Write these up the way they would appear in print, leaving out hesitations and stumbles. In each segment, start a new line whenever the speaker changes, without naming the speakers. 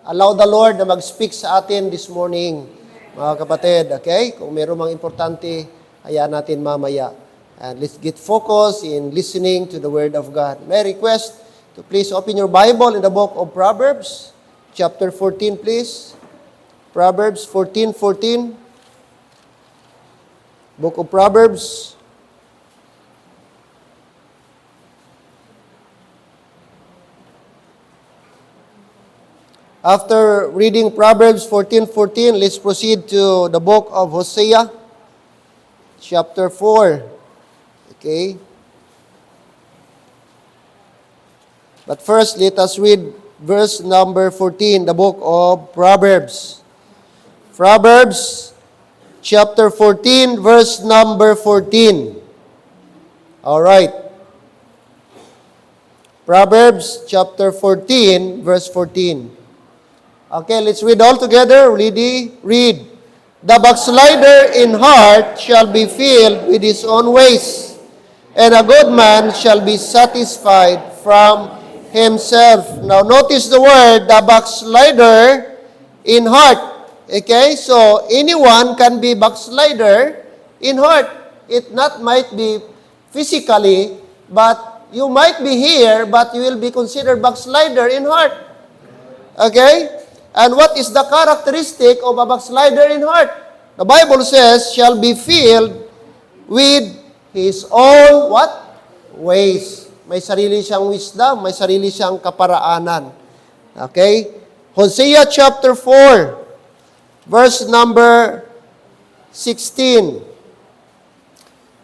allow the Lord na mag-speak sa atin this morning, mga kapatid. Okay? Kung meron mga importante, hayaan natin mamaya. And let's get focused in listening to the Word of God. May I request to please open your Bible in the book of Proverbs, chapter 14, please. Proverbs 14:14. Book of Proverbs. After reading Proverbs 14:14, let's proceed to the book of Hosea, chapter 4. Okay? But first, let us read verse number 14, the book of Proverbs. Proverbs, chapter 14, verse number 14. All right. Proverbs, chapter 14, verse 14. Okay, let's read all together. Read. The backslider in heart shall be filled with his own ways, and a good man shall be satisfied from himself. Now, notice the word, the backslider in heart. Okay, so anyone can be backslider in heart. It not might be physically, but you might be here, but you will be considered backslider in heart. Okay? And what is the characteristic of a backslider in heart? The Bible says, shall be filled with his own what? Ways. May sarili siyang wisdom, may sarili siyang kaparaanan. Okay? Hosea chapter 4, verse number 16.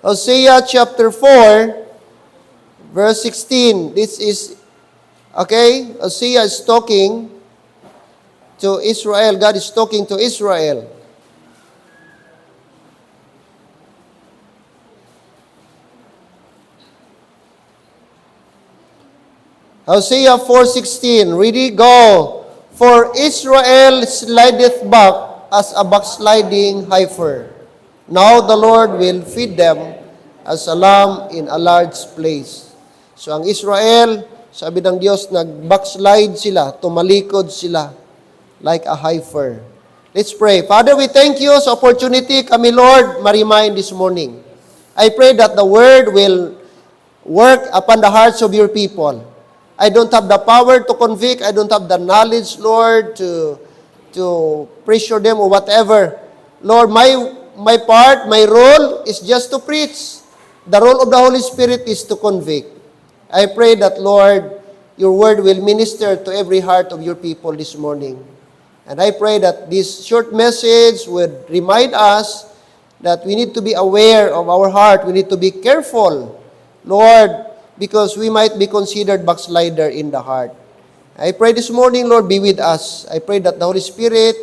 Hosea chapter 4, verse 16. This is, okay, Hosea is talking to Israel. God is talking to Israel. Hosea 4:16. Ready, go. For Israel slideth back as a backsliding heifer. Now the Lord will feed them as a lamb in a large place. So ang Israel, sabi ng Diyos, nag-backslide sila, tumalikod sila like a heifer. Let's pray. Father, we thank you sa opportunity kami, Lord, ma-remind this morning. I pray that the Word will work upon the hearts of your people. I don't have the power to convict. I don't have the knowledge, Lord, to pressure them or whatever. Lord, my part, my role is just to preach. The role of the Holy Spirit is to convict. I pray that, Lord, your word will minister to every heart of your people this morning. And I pray that this short message would remind us that we need to be aware of our heart. We need to be careful, Lord, because we might be considered backslider in the heart. I pray this morning, Lord, be with us. I pray that the Holy Spirit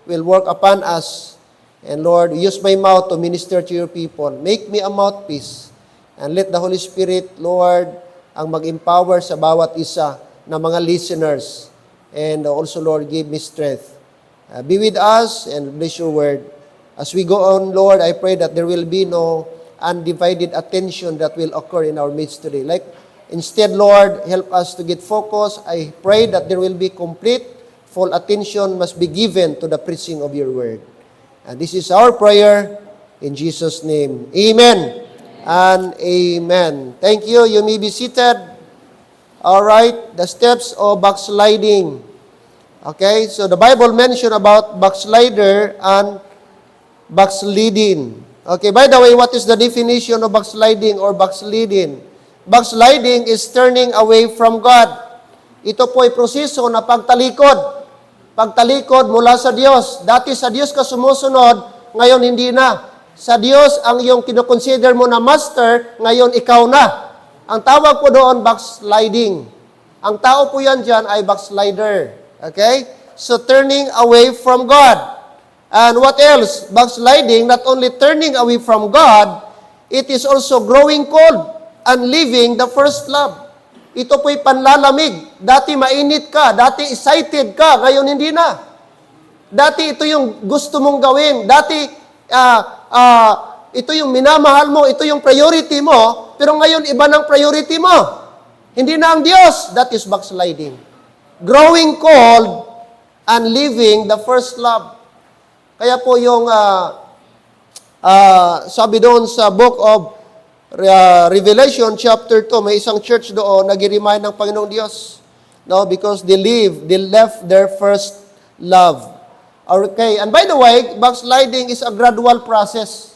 will work upon us. And Lord, use my mouth to minister to your people. Make me a mouthpiece. And let the Holy Spirit, Lord, ang mag-empower sa bawat isa na mga listeners. And also, Lord, give me strength. Be with us and bless your word. As we go on, Lord, I pray that there will be no undivided attention that will occur in our midst today. Like, instead, Lord, help us to get focused. I pray that there will be complete, full attention must be given to the preaching of your word. And this is our prayer in Jesus' name. Amen and amen. Thank you. You may be seated. All right. The steps of backsliding. Okay. So the Bible mentioned about backslider and backsliding. Okay, by the way, what is the definition of backsliding or backsliding? Backsliding is turning away from God. Ito po ay proseso na pagtalikod. Pagtalikod mula sa Diyos. Dati sa Diyos ka sumusunod, ngayon hindi na. Sa Diyos ang iyong kinoconsider mo na master, ngayon ikaw na. Ang tawag po doon, backsliding. Ang tao po yan dyan ay backslider. Okay? So, turning away from God. And what else? Backsliding, not only turning away from God, it is also growing cold and leaving the first love. Ito po'y panlalamig. Dati mainit ka, dati excited ka, ngayon hindi na. Dati ito yung gusto mong gawin. Dati ito yung minamahal mo, ito yung priority mo, pero ngayon iba ng priority mo. Hindi na ang Diyos. That is backsliding. Growing cold and leaving the first love. Kaya po yung sabi doon sa book of Revelation chapter 2, may isang church doon nag-remind ng Panginoong Diyos. No, because they left their first love. Okay, and by the way, backsliding is a gradual process.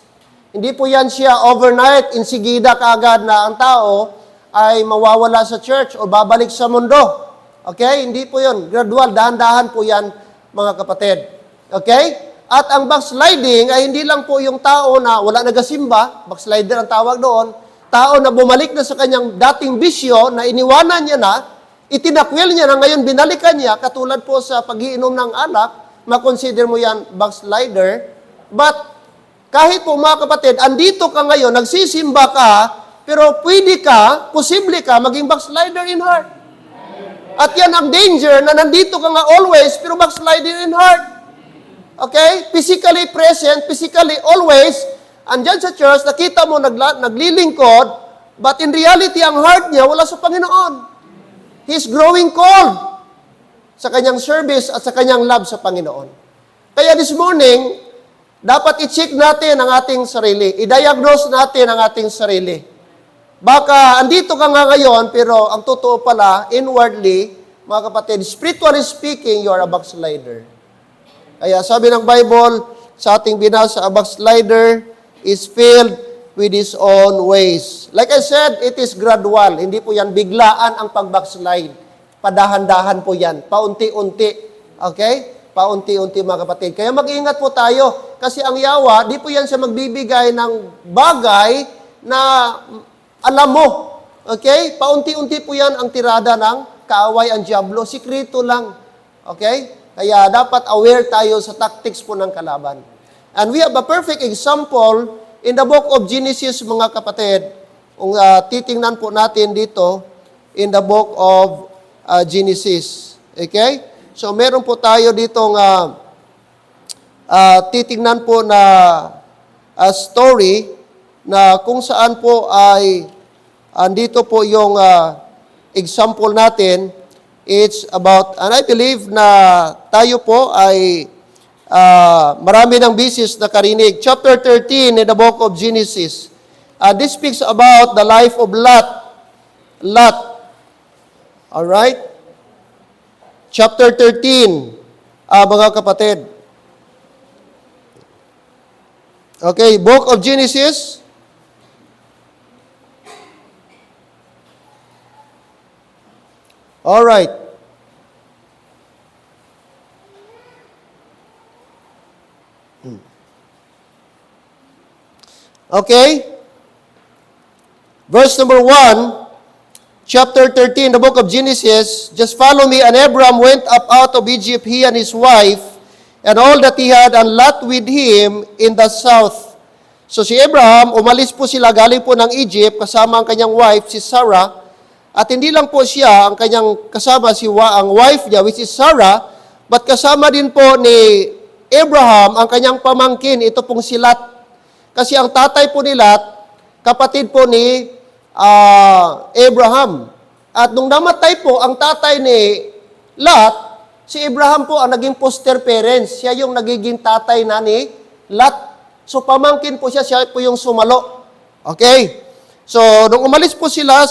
Hindi po yan siya overnight, insigida kaagad na ang tao ay mawawala sa church o babalik sa mundo. Okay, hindi po yun. Gradual, dahan-dahan po yan, mga kapatid. Okay? At ang backsliding ay hindi lang po yung tao na wala nagasimba, backslider ang tawag doon, tao na bumalik na sa kanyang dating bisyo na iniwanan niya na, itinakwil niya na ngayon binalikan niya, katulad po sa pag-iinom ng alak, makonsider mo yan backslider. But kahit po mga kapatid, andito ka ngayon, nagsisimba ka, pero pwede ka, posible ka, maging backslider in heart. At yan ang danger na nandito ka nga always, pero backslider in heart. Okay? Physically present, physically always, andyan sa church, nakita mo naglilingkod, but in reality, ang heart niya wala sa Panginoon. He's growing cold sa kanyang service at sa kanyang love sa Panginoon. Kaya this morning, dapat i-check natin ang ating sarili. I-diagnose natin ang ating sarili. Baka andito ka nga ngayon, pero ang totoo pala, inwardly, mga kapatid, spiritually speaking, you are a backslider. Kaya sabi ng Bible, sa ating binasa, a backslider is filled with his own ways. Like I said, it is gradual. Hindi po yan biglaan ang pag-backslide. Padahan-dahan po yan. Paunti-unti. Okay? Paunti-unti mga kapatid. Kaya mag-ingat po tayo. Kasi ang yawa, di po yan siya magbibigay ng bagay na alam mo. Okay? Paunti-unti po yan ang tirada ng kaaway ang diablo. Sikrito lang. Okay? Kaya dapat aware tayo sa tactics po ng kalaban. And we have a perfect example in the book of Genesis, mga kapatid. Kung titingnan po natin dito, in the book of Genesis. Okay? So meron po tayo ditong titingnan po na story na kung saan po ay andito po yung example natin. It's about, and I believe na tayo po ay marami ng bisis na karinig. Chapter 13 in the book of Genesis. This speaks about the life of Lot. Lot. Alright? Chapter 13, mga kapatid. Okay, book of Genesis. All right. Okay. Verse number 1, chapter 13, the book of Genesis. Just follow me. And Abram went up out of Egypt, he and his wife, and all that he had, and Lot with him in the south. So si Abraham, umalis po sila galing po ng Egypt, kasama ang kanyang wife, si Sarah. At hindi lang po siya, ang kanyang kasama, ang wife niya, which is Sarah, but kasama din po ni Abraham, ang kanyang pamangkin, ito pong si Lot. Kasi ang tatay po ni Lot, kapatid po ni Abraham. At nung namatay po, ang tatay ni Lot, si Abraham po ang naging foster parents. Siya yung nagiging tatay na ni Lot. So pamangkin po siya, siya po yung sumalo. Okay? So, nung umalis po sila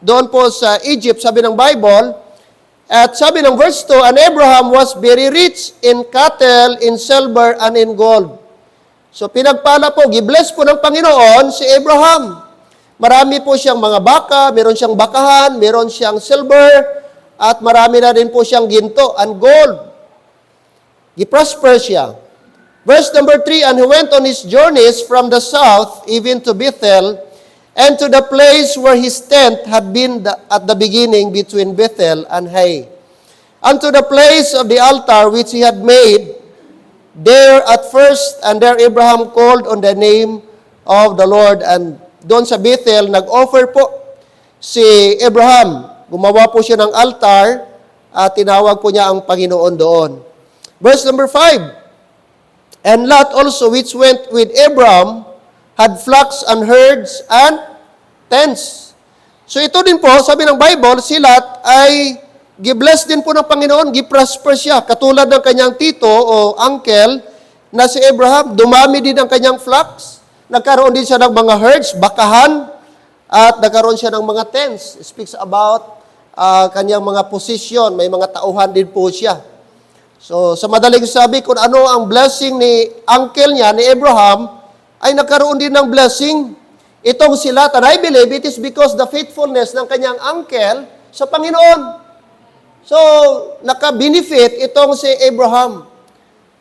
doon po sa Egypt, sabi ng Bible, at sabi ng verse 2, and Abraham was very rich in cattle, in silver, and in gold. So pinagpala po, gibless po ng Panginoon si Abraham. Marami po siyang mga baka, meron siyang bakahan, meron siyang silver, at marami na din po siyang ginto and gold. Giprosper siya. Verse number 3, and he went on his journeys from the south, even to Bethel, and to the place where his tent had been at the beginning between Bethel and Hai, unto the place of the altar which he had made there at first, and there Abraham called on the name of the Lord. And doon sa Bethel, nag-offer po si Abraham. Gumawa po siya ng altar at tinawag po niya ang Panginoon doon. Verse number 5, and Lot also which went with Abraham had flocks and herds and tents. So ito din po, sabi ng Bible, si Lot ay gibless din po ng Panginoon, giprosper siya. Katulad ng kanyang tito o uncle na si Abraham, dumami din ang kanyang flocks. Nagkaroon din siya ng mga herds, bakahan, at nagkaroon siya ng mga tents. It speaks about kanyang mga position, may mga tauhan din po siya. So, sa madaling sabi, kung ano ang blessing ni uncle niya, ni Abraham, ay nagkaroon din ng blessing. Itong si Lot, and I believe it is because the faithfulness ng kanyang uncle sa Panginoon. So, naka-benefit itong si Abraham.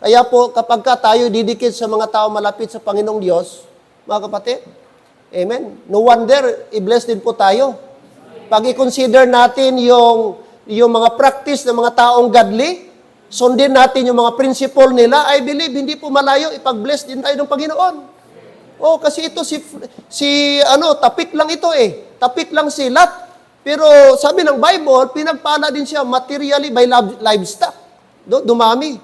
Kaya po, kapag tayo didikit sa mga tao malapit sa Panginoong Diyos, mga kapatid, amen, no wonder, i-bless din po tayo. Pag i-consider natin yung mga practice ng mga taong godly, sundin natin yung mga principle nila, I believe, hindi po malayo, ipag-bless din tayo ng Panginoon. Oh, kasi ito tapik lang ito eh. Tapik lang si Lot. Pero sabi ng Bible, pinagpala din siya materially by livestock. Dumami.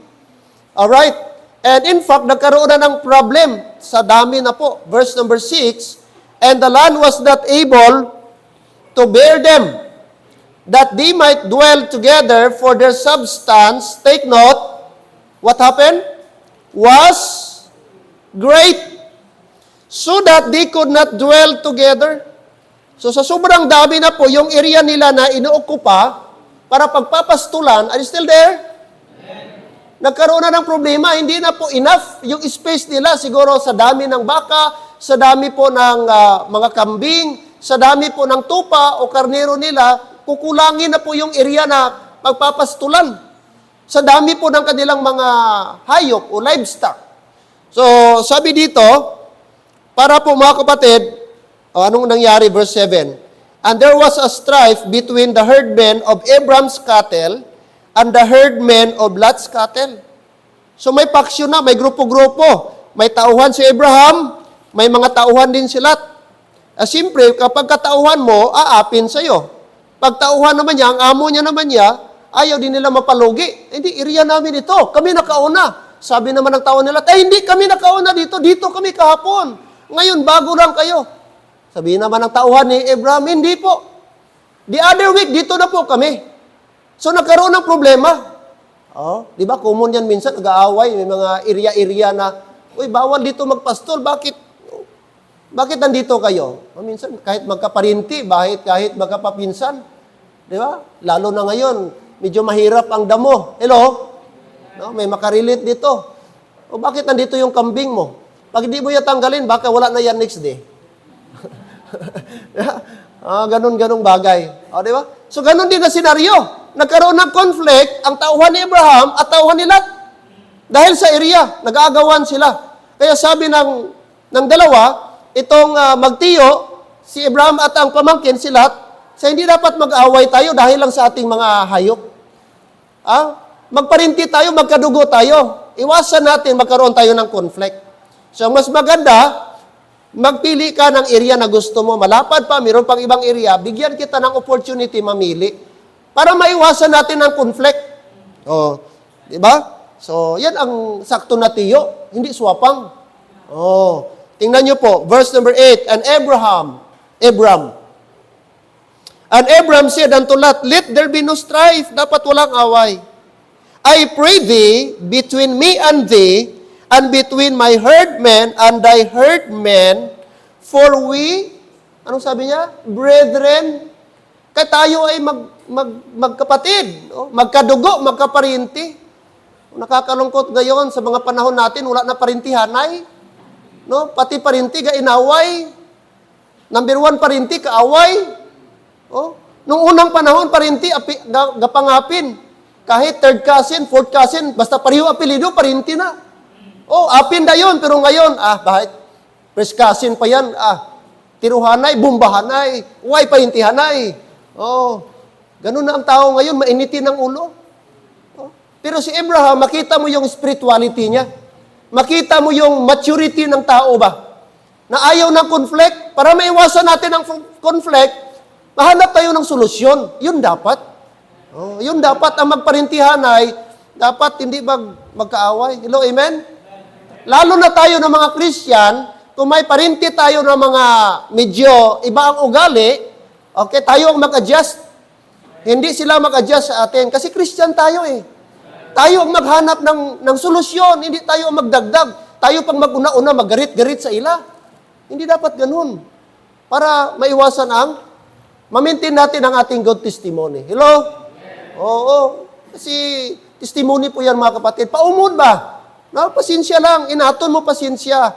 Alright. And in fact, nagkaroon na ng problem sa dami na po. Verse number 6, and the land was not able to bear them, that they might dwell together for their substance. Take note, what happened? Was great, so that they could not dwell together. So sa sobrang dami na po, yung area nila na inuokupa para pagpapastulan, are you still there? Nagkaroon na ng problema, hindi na po enough yung space nila, siguro sa dami ng baka, sa dami po ng mga kambing, sa dami po ng tupa o karnero nila, kukulangin na po yung area na pagpapastulan. Sa dami po ng kanilang mga hayop o livestock. So sabi dito, para po mga kapatid, anong nangyari? Verse 7. And there was a strife between the herdmen of Abraham's cattle and the herdmen of Lot's cattle. So may paksyon na, may grupo-grupo. May tauhan si Abraham, may mga tauhan din si Lot. Siyempre, kapag katauhan mo, aapin sa'yo. Pag tauhan naman niya, ang amo niya naman niya, ayaw din nila mapalugi. Hindi, area namin ito. Kami nakauna. Sabi naman ng tao nila, hindi kami nakauna dito. Dito kami kahapon. Ngayon, bago lang kayo. Sabihin naman ng tauhan ni Abraham, hindi po. The other week, dito na po kami. So, nagkaroon ng problema. Di ba? Common yan minsan, nag-aaway. May mga area-area na, bawal dito magpastol. Bakit nandito kayo? Minsan, kahit magkaparinti, kahit magkapapinsan. Di ba? Lalo na ngayon, medyo mahirap ang damo. Hello? No? May makarelate dito. Bakit nandito yung kambing mo? Pag hindi mo yan tanggalin, baka wala na yan next day. Ganun-ganung bagay. Di ba? So, ganun din na senaryo. Nagkaroon ng conflict ang tauhan ni Abraham at tauhan ni Lot. Dahil sa area, nag-aagawan sila. Kaya sabi ng dalawa, itong magtiyo, si Abraham at ang pamangkin, si Lot, sa hindi dapat mag-away tayo dahil lang sa ating mga hayop. Magparinti tayo, magkadugo tayo. Iwasan natin magkaroon tayo ng conflict. So, mas maganda, magpili ka ng area na gusto mo. Malapad pa, mayroon pang ibang area, bigyan kita ng opportunity mamili para maiwasan natin ang conflict. Di ba? So, yan ang sakto na tiyo, hindi swapang. Tingnan nyo po, verse number 8, and Abram said unto Lot, let there be no strife, dapat walang away. I pray thee, between me and thee, and between my herdmen and thy herdmen, for we, anong sabi niya? Brethren, kaya tayo ay magkapatid, magkadugo, magkaparinti. Nakakalungkot ngayon sa mga panahon natin, wala na parintihanay. No? Pati parinti, inaway. Number 1, parinti, kaaway. Nung unang panahon, parinti, gapangapin. Kahit third cousin, fourth cousin, basta pareho apelido, parinti na. Apin na yun, pero ngayon, bakit? First cousin pa yan, tiruhanay, bumbahanay, parintihanay. Ganun na ang tao ngayon, mainitin ang ulo. Pero si Abraham, makita mo yung spirituality niya. Makita mo yung maturity ng tao ba? Na ayaw ng conflict. Para maiwasan natin ang conflict, mahanap tayo ng solusyon. Yun dapat. Yun dapat ang magparintihan ay dapat hindi magkaaway. Hello, amen? Lalo na tayo ng mga Christian, kung may parinti tayo ng mga medyo iba ang ugali, tayo ang mag-adjust. Hindi sila mag-adjust sa atin. Kasi Christian tayo eh. Tayo ang maghanap ng solusyon. Hindi tayo ang magdagdag. Tayo pang mag-una-una, maggarit-garit sa ila. Hindi dapat ganun. Para maiwasan ma-maintain natin ang ating good testimony. Hello? Oo. Kasi testimony po yan mga kapatid. Paumod ba? No, pasensya lang. Inaton mo pasensya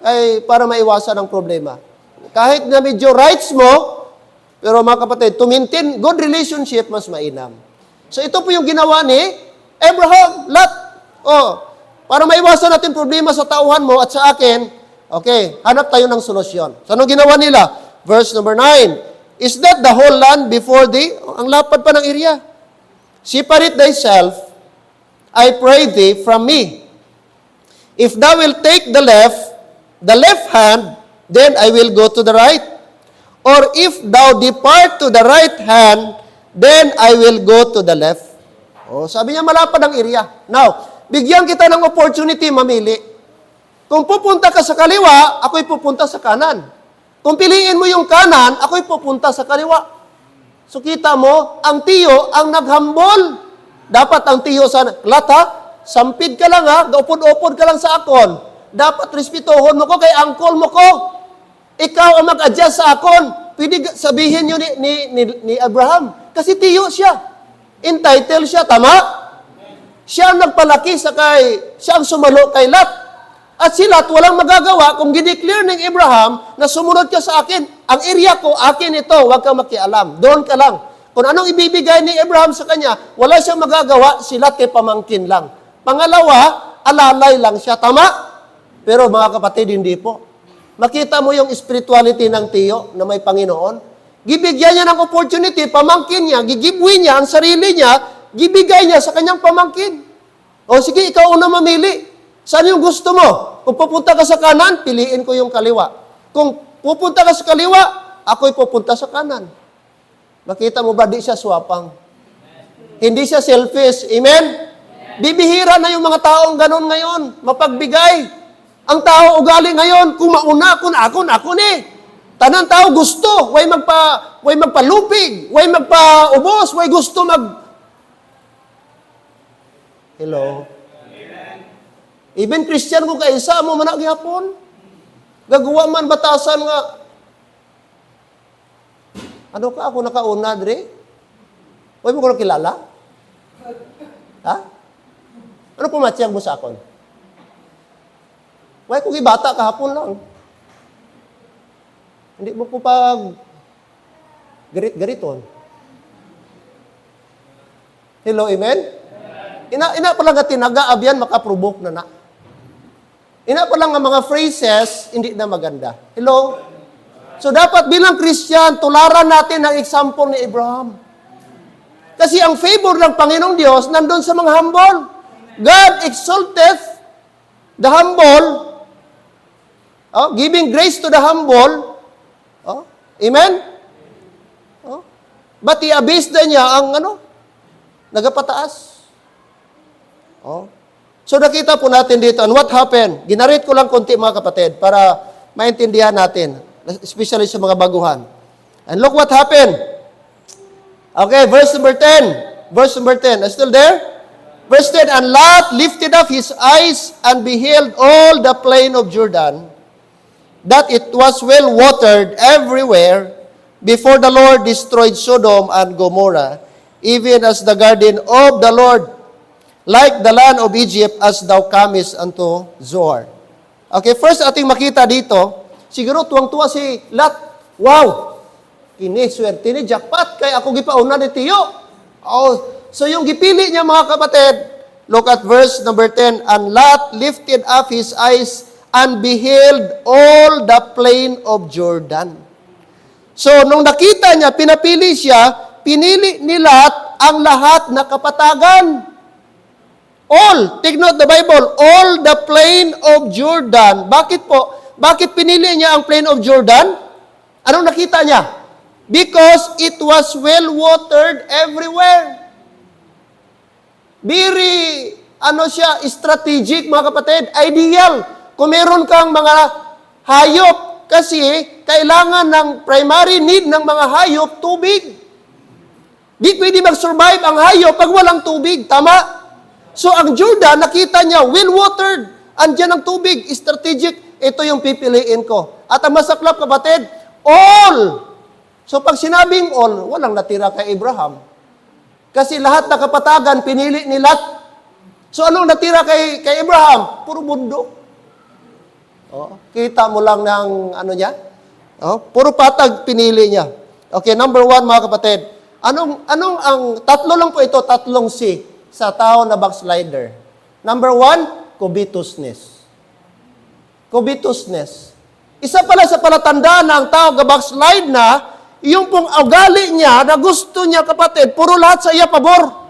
ay para maiwasan ang problema. Kahit na medyo rights mo, pero mga kapatid, to maintain good relationship, mas mainam. So ito po yung ginawa ni Abraham, Lot. Para maiwasan natin problema sa tauhan mo at sa akin, okay, hanap tayo ng solusyon. So anong ginawa nila? Verse number 9. Is that the whole land before thee? Ang lapad pa ng area. Separate thyself, I pray thee, from me. If thou wilt take the left hand, then I will go to the right. Or if thou depart to the right hand, then I will go to the left. Sabi niya, malapad ang area. Now, bigyan kita ng opportunity mamili. Kung pupunta ka sa kaliwa, ako'y pupunta sa kanan. Kung piliin mo yung kanan, ako'y pupunta sa kaliwa. So kita mo, ang tiyo ang naghambol. Dapat ang tiyo sa lata, sampid ka lang ha, gaupod-upod ka lang sa akon. Dapat respetuhon mo ko kay angkol mo ko. Ikaw ang mag-adjust sa akon. Pwede sabihin nyo ni Abraham. Kasi tiyo siya. Entitled siya, tama? Siya ang nagpalaki siya ang sumalo kay Lot. At si Lot walang magagawa kung gideclare ng Abraham na sumunod ka sa akin. Ang area ko, akin ito, huwag kang makialam. Doon ka lang. Kung anong ibibigay ni Abraham sa kanya, wala siyang magagawa, si Lot kay pamangkin lang. Pangalawa, alalay lang siya, tama? Pero mga kapatid, hindi po. Makita mo yung spirituality ng tiyo na may Panginoon. Gibigyan niya ng opportunity, pamangkin niya, gigibwi niya ang sarili niya, gibigay niya sa kanyang pamangkin. Sige, ikaw una mamili. Saan yung gusto mo? Kung pupunta ka sa kanan, piliin ko yung kaliwa. Kung pupunta ka sa kaliwa, ako'y pupunta sa kanan. Makita mo ba, di siya swapang. Hindi siya selfish. Amen? Bibihira na yung mga taong ganon ngayon, mapagbigay. Ang tao ugali ngayon, kung mauna, kung ako ni. Tanang tao gusto, way magpalupig, way magpaubos, way gusto Hello? Even Christian kung kaisa mo man gyapon. Gagawa man batasan nga. Ano ka ako nakauna dre? Way mo ko kilala? Ha? Ano pumatsiyang mo sa akon? Way kung ibata kahapon lang. Hindi mo ko pag garit-gariton. Hello, amen? Ina pa lang nga tinaga-abyan, makaprobok na. Ina pa lang nga mga phrases, hindi na maganda. Hello? So dapat bilang Christian, tularan natin ang example ni Abraham. Kasi ang favor ng Panginoong Diyos nandun sa mga humble. God exalteth the humble, giving grace to the humble. Amen? But i-abase na niya ang nagapataas. So nakita po natin dito, and what happened? Ginarit ko lang konti mga kapatid para maintindihan natin, especially sa mga baguhan. And look what happened. Okay, verse number 10. Verse number 10. Are still there? Verse 10, and Lot lifted up his eyes and beheld all the plain of Jordan, that it was well watered everywhere, before the Lord destroyed Sodom and Gomorrah, even as the garden of the Lord, like the land of Egypt, as thou comest unto Zoar. Okay, first ating makita dito, siguro tuwang-tuwa si Lot. Wow! Kini, swerte ni jackpot, kay ako gipauna ni Tiyo. So yung gipili niya mga kapatid, look at verse number 10, and Lot lifted up his eyes and beheld all the plain of Jordan. So nung nakita niya, pinapili siya, pinili ni Lot ang lahat na kapatagan. All, take note the Bible, all the plain of Jordan. Bakit po? Bakit pinili niya ang plain of Jordan? Anong nakita niya? Because it was well watered everywhere. Very, strategic mga kapatid, ideal. Kung meron kang mga hayop, kasi kailangan ng primary need ng mga hayop, tubig. Di pwede mag-survive ang hayop pag walang tubig. Tama? So ang Jordan, nakita niya, well-watered. Andiyan ang tubig, strategic. Ito yung pipiliin ko. At ang masaklap, kapatid, all. So pag sinabing all, walang natira kay Abraham. Kasi lahat na kapatagan, pinili ni Lot. So anong natira kay Abraham? Puro bundok. Kita mo lang ng ano niya? Puro patag pinili niya. Okay, number 1, mga kapatid. Anong ang tatlo lang po ito, tatlong C sa tao na backslider. Number 1, covetousness. Covetousness. Isa pala sa palatandaan ng tao na backslide na, yung pong ugali niya na gusto niya, kapatid, puro lahat sa iya pabor.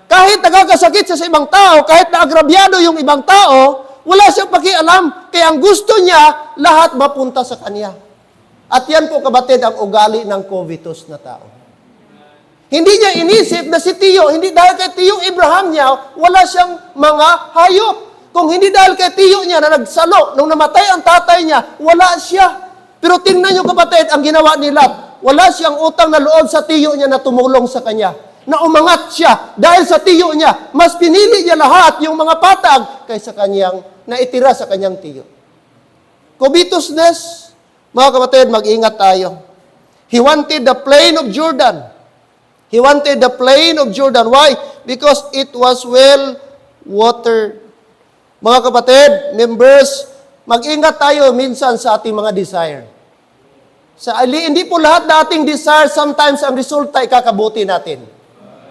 Kahit nagkakasakit sa ibang tao, kahit naagrabyado yung ibang tao, wala siyang pakialam. Kaya ang gusto niya, lahat mapunta sa kanya. At yan po, kapatid, ang ugali ng covetous na tao. Hindi niya inisip na si Tiyo, hindi dahil kay Tiyo Abraham niya, wala siyang mga hayop. Kung hindi dahil kay Tiyo niya na nagsalo, nung namatay ang tatay niya, wala siya. Pero tingnan niyo, kapatid, ang ginawa ni Lot. Wala siyang utang na loob sa Tiyo niya na tumulong sa kanya. Na umangat siya dahil sa Tiyo niya. Mas pinili niya lahat yung mga patag kaysa kanyang naitira sa kanyang Tiyo. Covetousness, mga kapatid, mag-ingat tayo. He wanted the plain of Jordan. He wanted the plain of Jordan. Why? Because it was well watered. Mga kapatid, members, mag-ingat tayo minsan sa ating mga desire. Hindi po lahat na ating desire, sometimes ang resulta ay kakabuti natin.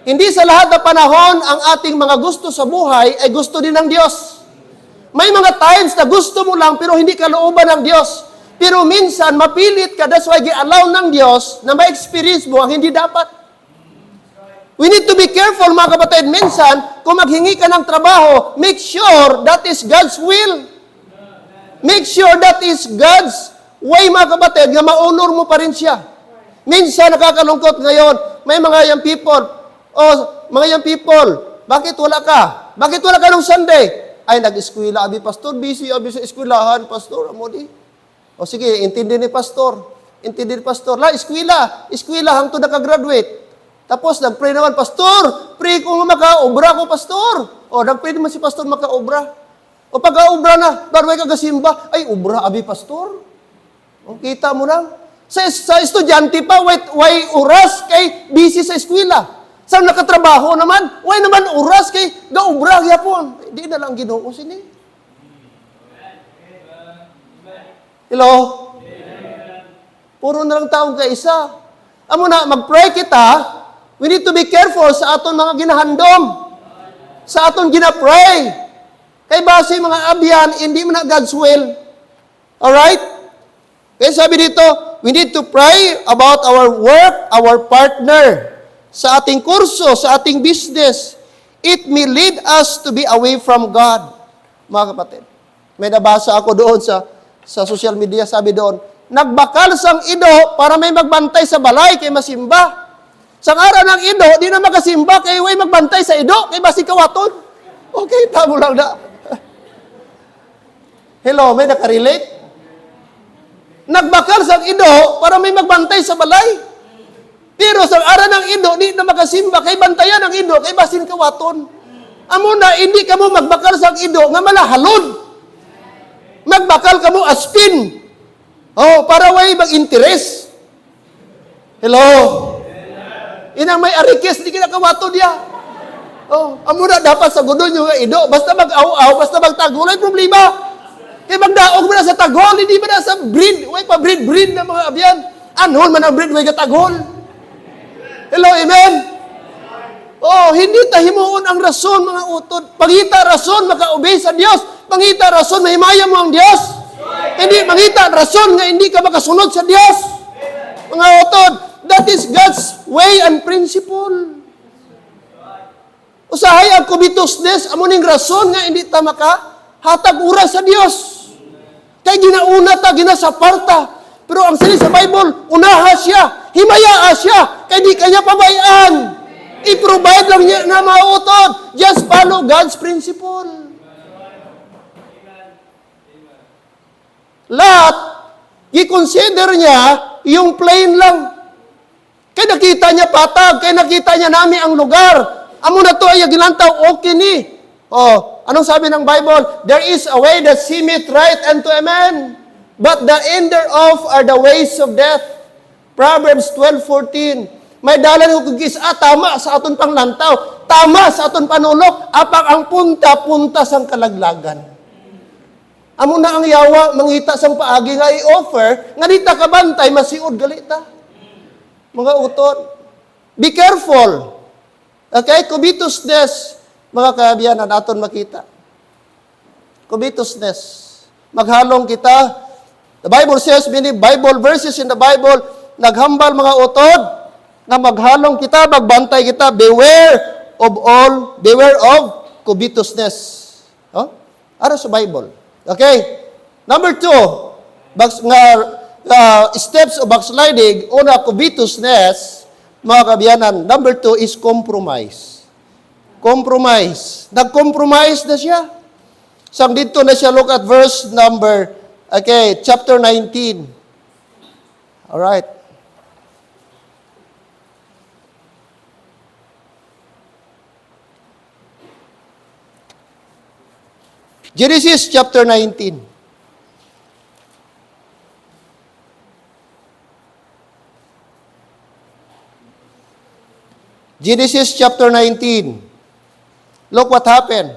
Hindi sa lahat na panahon ang ating mga gusto sa buhay ay gusto din ng Diyos. May mga times na gusto mo lang pero hindi ka looban ng Diyos. Pero minsan, mapilit ka, that's why gi-allow ng Diyos na ma-experience mo ang hindi dapat. We need to be careful, mga kapatid. Minsan, kung maghingi ka ng trabaho, make sure that is God's will. Make sure that is God's way, mga kapatid, na ma-honor mo pa rin siya. Minsan, nakakalungkot ngayon, may mga young people, mga young people, bakit wala ka? Bakit wala ka nung Sunday? Ay, nag-eskwela, abi pastor, busy, abi sa eskwelahan, pastor, amodi. Sige, intindi ni pastor. Intindi ni pastor. Eskwela, hangtod nakagraduate. Tapos, nag-pray naman, pastor, pray ko nga makaobra ko, pastor. Nag-pray naman si pastor makaobra. Pag-aobra na, darway ka gasimba, ay, obra, abi, pastor. Kita mo lang. Sa estudyante pa, why oras kay busy sa eskwela? Sa nakatrabaho naman, why naman oras kay gaobra yapon? Di na lang Ginoo sini. Hello? Puro na lang taong kaisa. Amo na, mag-pray kita, we need to be careful sa aton mga ginahandom. Sa aton ginapray. Kay base mga abyan, hindi mo na God's will. Alright? Kaya sabi dito, we need to pray about our work, our partner. Sa ating kurso, sa ating business. It may lead us to be away from God. Mga kapatid, may nabasa ako doon sa social media, sabi doon, nagbakal sang ido para may magbantay sa balay kay masimba. Sang araw ng ido, di na makasimba kay way magbantay sa ido, kay basi kawaton. Okay, tamo lang na. Hello, may nakarelate? Nagbakal sang ido para may magbantay sa balay. Pero sang araw ng ido, di na makasimba kay bantayan ng ido, kay basin kawaton. Amo na, hindi ka mo magbakal sang ido nga malahalod. Magbakal ka mo aspin. Para way mag-interest. Hello? Inang may arikes, di kinakawato diya. Amo na dapat sa gudon yung ido. Basta mag-aw-aw, basta magtagol, ay problema. Kaya magdaog mo na sa tagol, hindi mo na sa breed. Way pa breed na mga abyan. Anon man ang breed, way katagol. Hello, amen? Hindi tahimuon ang rason, mga utod. Pangita rason, maka-obey sa Diyos. Pangita rason, mahimaya mo ang Diyos. Hindi, mangita rason nga hindi ka makasunod sa Diyos. Mga utod, that is God's way and principle. Usahay ang covetousness, amuning rason nga hindi ta makahatag ura sa Diyos. Kaya ginauna ta, ginasaparta. Pero ang sali sa Bible, unaha siya, himaya siya, kaya di kanya pabayaan. I-provide lang niya na mautod. Just follow God's principle. Lot, i-consider niya yung plain lang. Kaya nakita niya patag, kaya nakita niya namin ang lugar. Amo na to ay gilantaw, okay ni. Oh, anong sabi ng Bible? There is a way that seemeth right unto a man, but the end thereof are the ways of death. Proverbs 12:14. May dalan ko kugis, tama sa aton panglantaw, tama sa aton panulok, apang ang punta-punta sang kalaglagan. Amo na ang yawa, mangita sang paagi nga i-offer, nga dita kabantay, masiod galita. Mga utod, be careful. Okay? Covetousness, mga kabiyanan, aton makita. Covetousness. Maghalong kita. The Bible says, many Bible verses in the Bible, naghambal mga utod, na maghalong kita, magbantay kita, beware of covetousness. Huh? Ano sa Bible? Okay? Number 2, steps of backsliding, una, covetousness, mga kabiyanan. Number 2 is compromise. Compromise. Nag-compromise na siya. Sang dito na siya, look at verse number, chapter 19. Alright. Genesis chapter 19. Genesis chapter 19. Look what happened.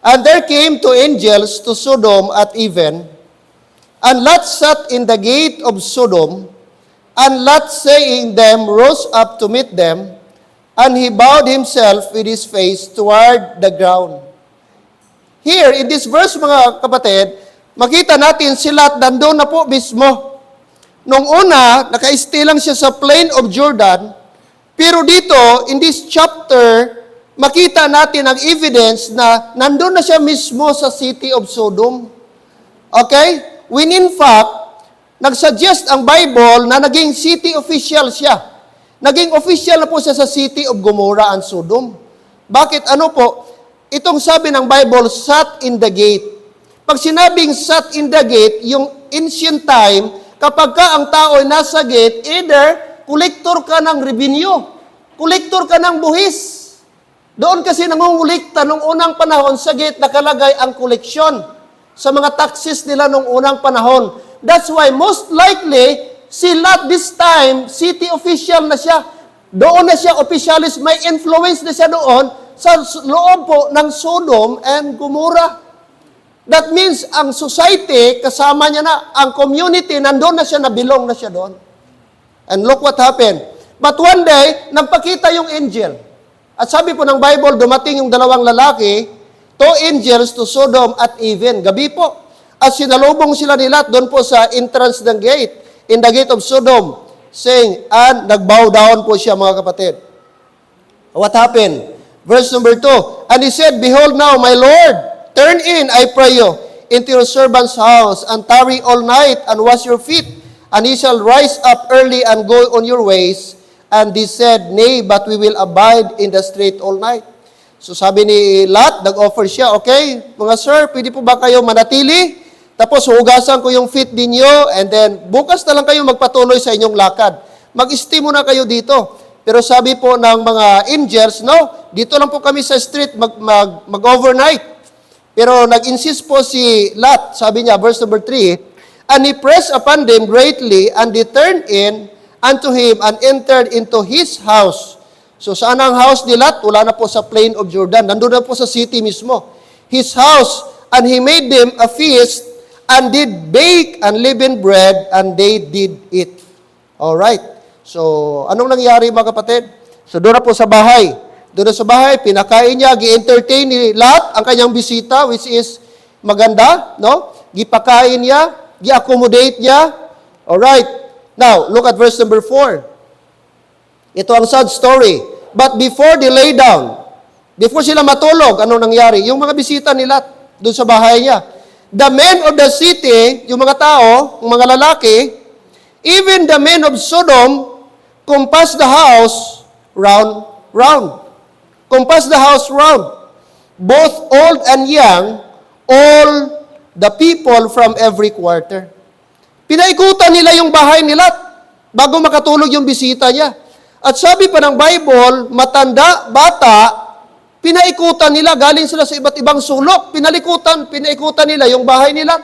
And there came two angels to Sodom at even, and Lot sat in the gate of Sodom, and Lot seeing them rose up to meet them, and he bowed himself with his face toward the ground. Here, in this verse, mga kapatid, makita natin si Lot nandun na po mismo. Nung una, naka-stay lang siya sa plain of Jordan, pero dito, in this chapter, makita natin ang evidence na nandun na siya mismo sa city of Sodom. Okay? When in fact, nagsuggest ang Bible na naging city official siya. Naging official na po siya sa city of Gomorrah and Sodom. Bakit? Ano po? Itong sabi ng Bible, sat in the gate. Pag sinabing sat in the gate, yung ancient time, kapag ka ang tao ay nasa gate, either kolektor ka ng revenue, kolektor ka ng buhis. Doon kasi nangungulikta nung unang panahon sa gate nakalagay ang koleksyon sa mga taxes nila nung unang panahon. That's why most likely, si Lot this time, city official na siya. Doon na siya officialis, may influence na siya doon sa loob po ng Sodom and Gomorrah. That means, ang society, kasama niya na, ang community, nandun na siya, nabilong na siya doon. And look what happened. But one day, nagpakita yung angel. At sabi po ng Bible, dumating yung dalawang lalaki, two angels to Sodom at even. Gabi po. At sinalubong sila ni Lot doon po sa entrance ng gate, in the gate of Sodom, saying, and nagbow down po siya, mga kapatid. What happened? Verse number 2, and he said, behold now, my Lord, turn in, I pray you, into your servant's house, and tarry all night, and wash your feet, and ye shall rise up early and go on your ways. And they said, nay, but we will abide in the street all night. So sabi ni Lot, nag-offer siya, okay, mga sir, pwede po ba kayo manatili? Tapos hugasan ko yung feet ninyo, and then bukas na lang kayo magpatuloy sa inyong lakad. Mag-stay muna kayo dito. Pero sabi po ng mga angels, no, dito lang po kami sa street mag-overnight. Pero nag-insist po si Lot, sabi niya, verse number 3, and he pressed upon them greatly, and they turned in unto him, and entered into his house. So saan ang house ni Lot? Wala na po sa plain of Jordan. Nandun na po sa city mismo. His house, and he made them a feast, and did bake unleavened bread, and they did eat. Alright. So, anong nangyari mga kapatid? So, doon na po sa bahay. Doon na sa bahay, pinakain niya, gi-entertain ni Lot ang kanyang bisita, which is maganda, no? Gipakain niya, gi-accommodate niya. Alright. Now, look at verse number 4. Ito ang sad story. But before they lay down, before sila matulog, anong nangyari? Yung mga bisita ni Lot, doon sa bahay niya. The men of the city, yung mga tao, yung mga lalaki, even the men of Sodom, compassed the house round. Compassed the house round. Both old and young, all the people from every quarter. Pinaikutan nila yung bahay ni Lot. bago makatulog yung bisita niya. At sabi pa ng Bible, matanda, bata, pinaikutan nila, galing sila sa iba't ibang sulok, pinaikutan nila yung bahay nila.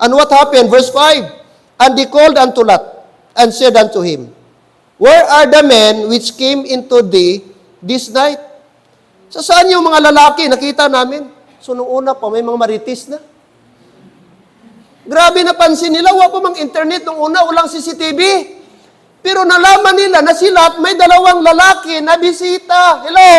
And what happened? Verse 5, and they called unto Lot, and said unto him, where are the men which came into thee this night? So saan yung mga lalaki? Nakita namin. So nung una pa, may mga maritis na. Grabe napansin nila, wala pa mang internet nung una, walang CCTV. Pero nalaman nila na sila may dalawang lalaki na bisita. Hello?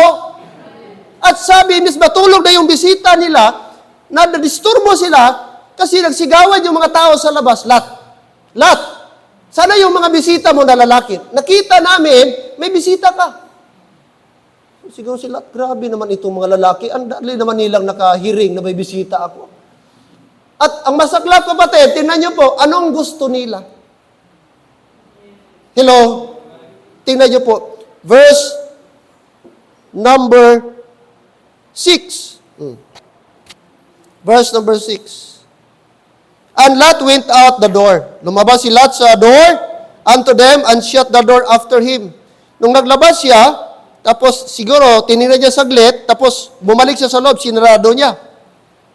At sabi, mis matulog na yung bisita nila, na disturbo sila, kasi nagsigawan yung mga tao sa labas. Lot, sana yung mga bisita mo na lalaki. Nakita namin, may bisita ka. Siguro sila, grabe naman itong mga lalaki. Ang dali naman nilang nakahiring na may bisita ako. At ang masaklap, kapatid, tingnan niyo po, anong gusto nila? Hello? Tingnan niyo po. Verse number 6. Verse number 6. And Lot went out the door. Lumabas si Lot sa door unto them and shut the door after him. Nung naglabas siya, tapos siguro tinira niya saglit, tapos bumalik siya sa loob, sinarado niya.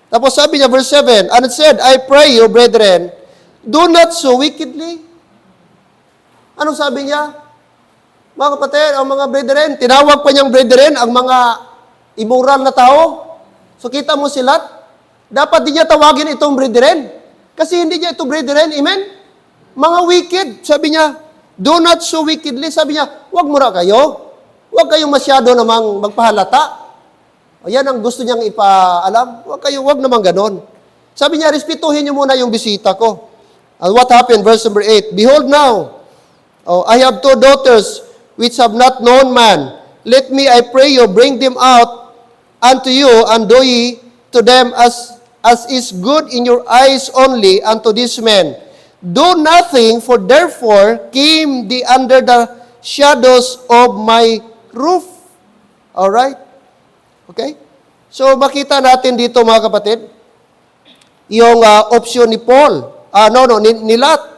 Tapos sabi niya, verse 7, and it said, I pray you, brethren, do not so wickedly. Anong sabi niya? Mga kapatid, ang mga brethren, tinawag pa niyang brethren ang mga immoral na tao. So kita mo si Lot, dapat di niya tawagin itong brethren. Kasi hindi niya ito brethren, amen? Mga wicked, sabi niya, do not so wickedly. Sabi niya, wag mura kayo. Wag kayong masyado namang magpahalata. O yan ang gusto niyang ipaalam. Wag naman ganon. Sabi niya, respetuhin niyo muna yung bisita ko. And what happened? Verse number 8, behold now, I have 2 daughters which have not known man. Let me, I pray you, bring them out unto you, and do ye to them as is good in your eyes only unto these men. Do nothing, for therefore came they under the shadows of my roof. Alright? Okay? So, makita natin dito mga kapatid, yung option ni Paul. Ni Lot.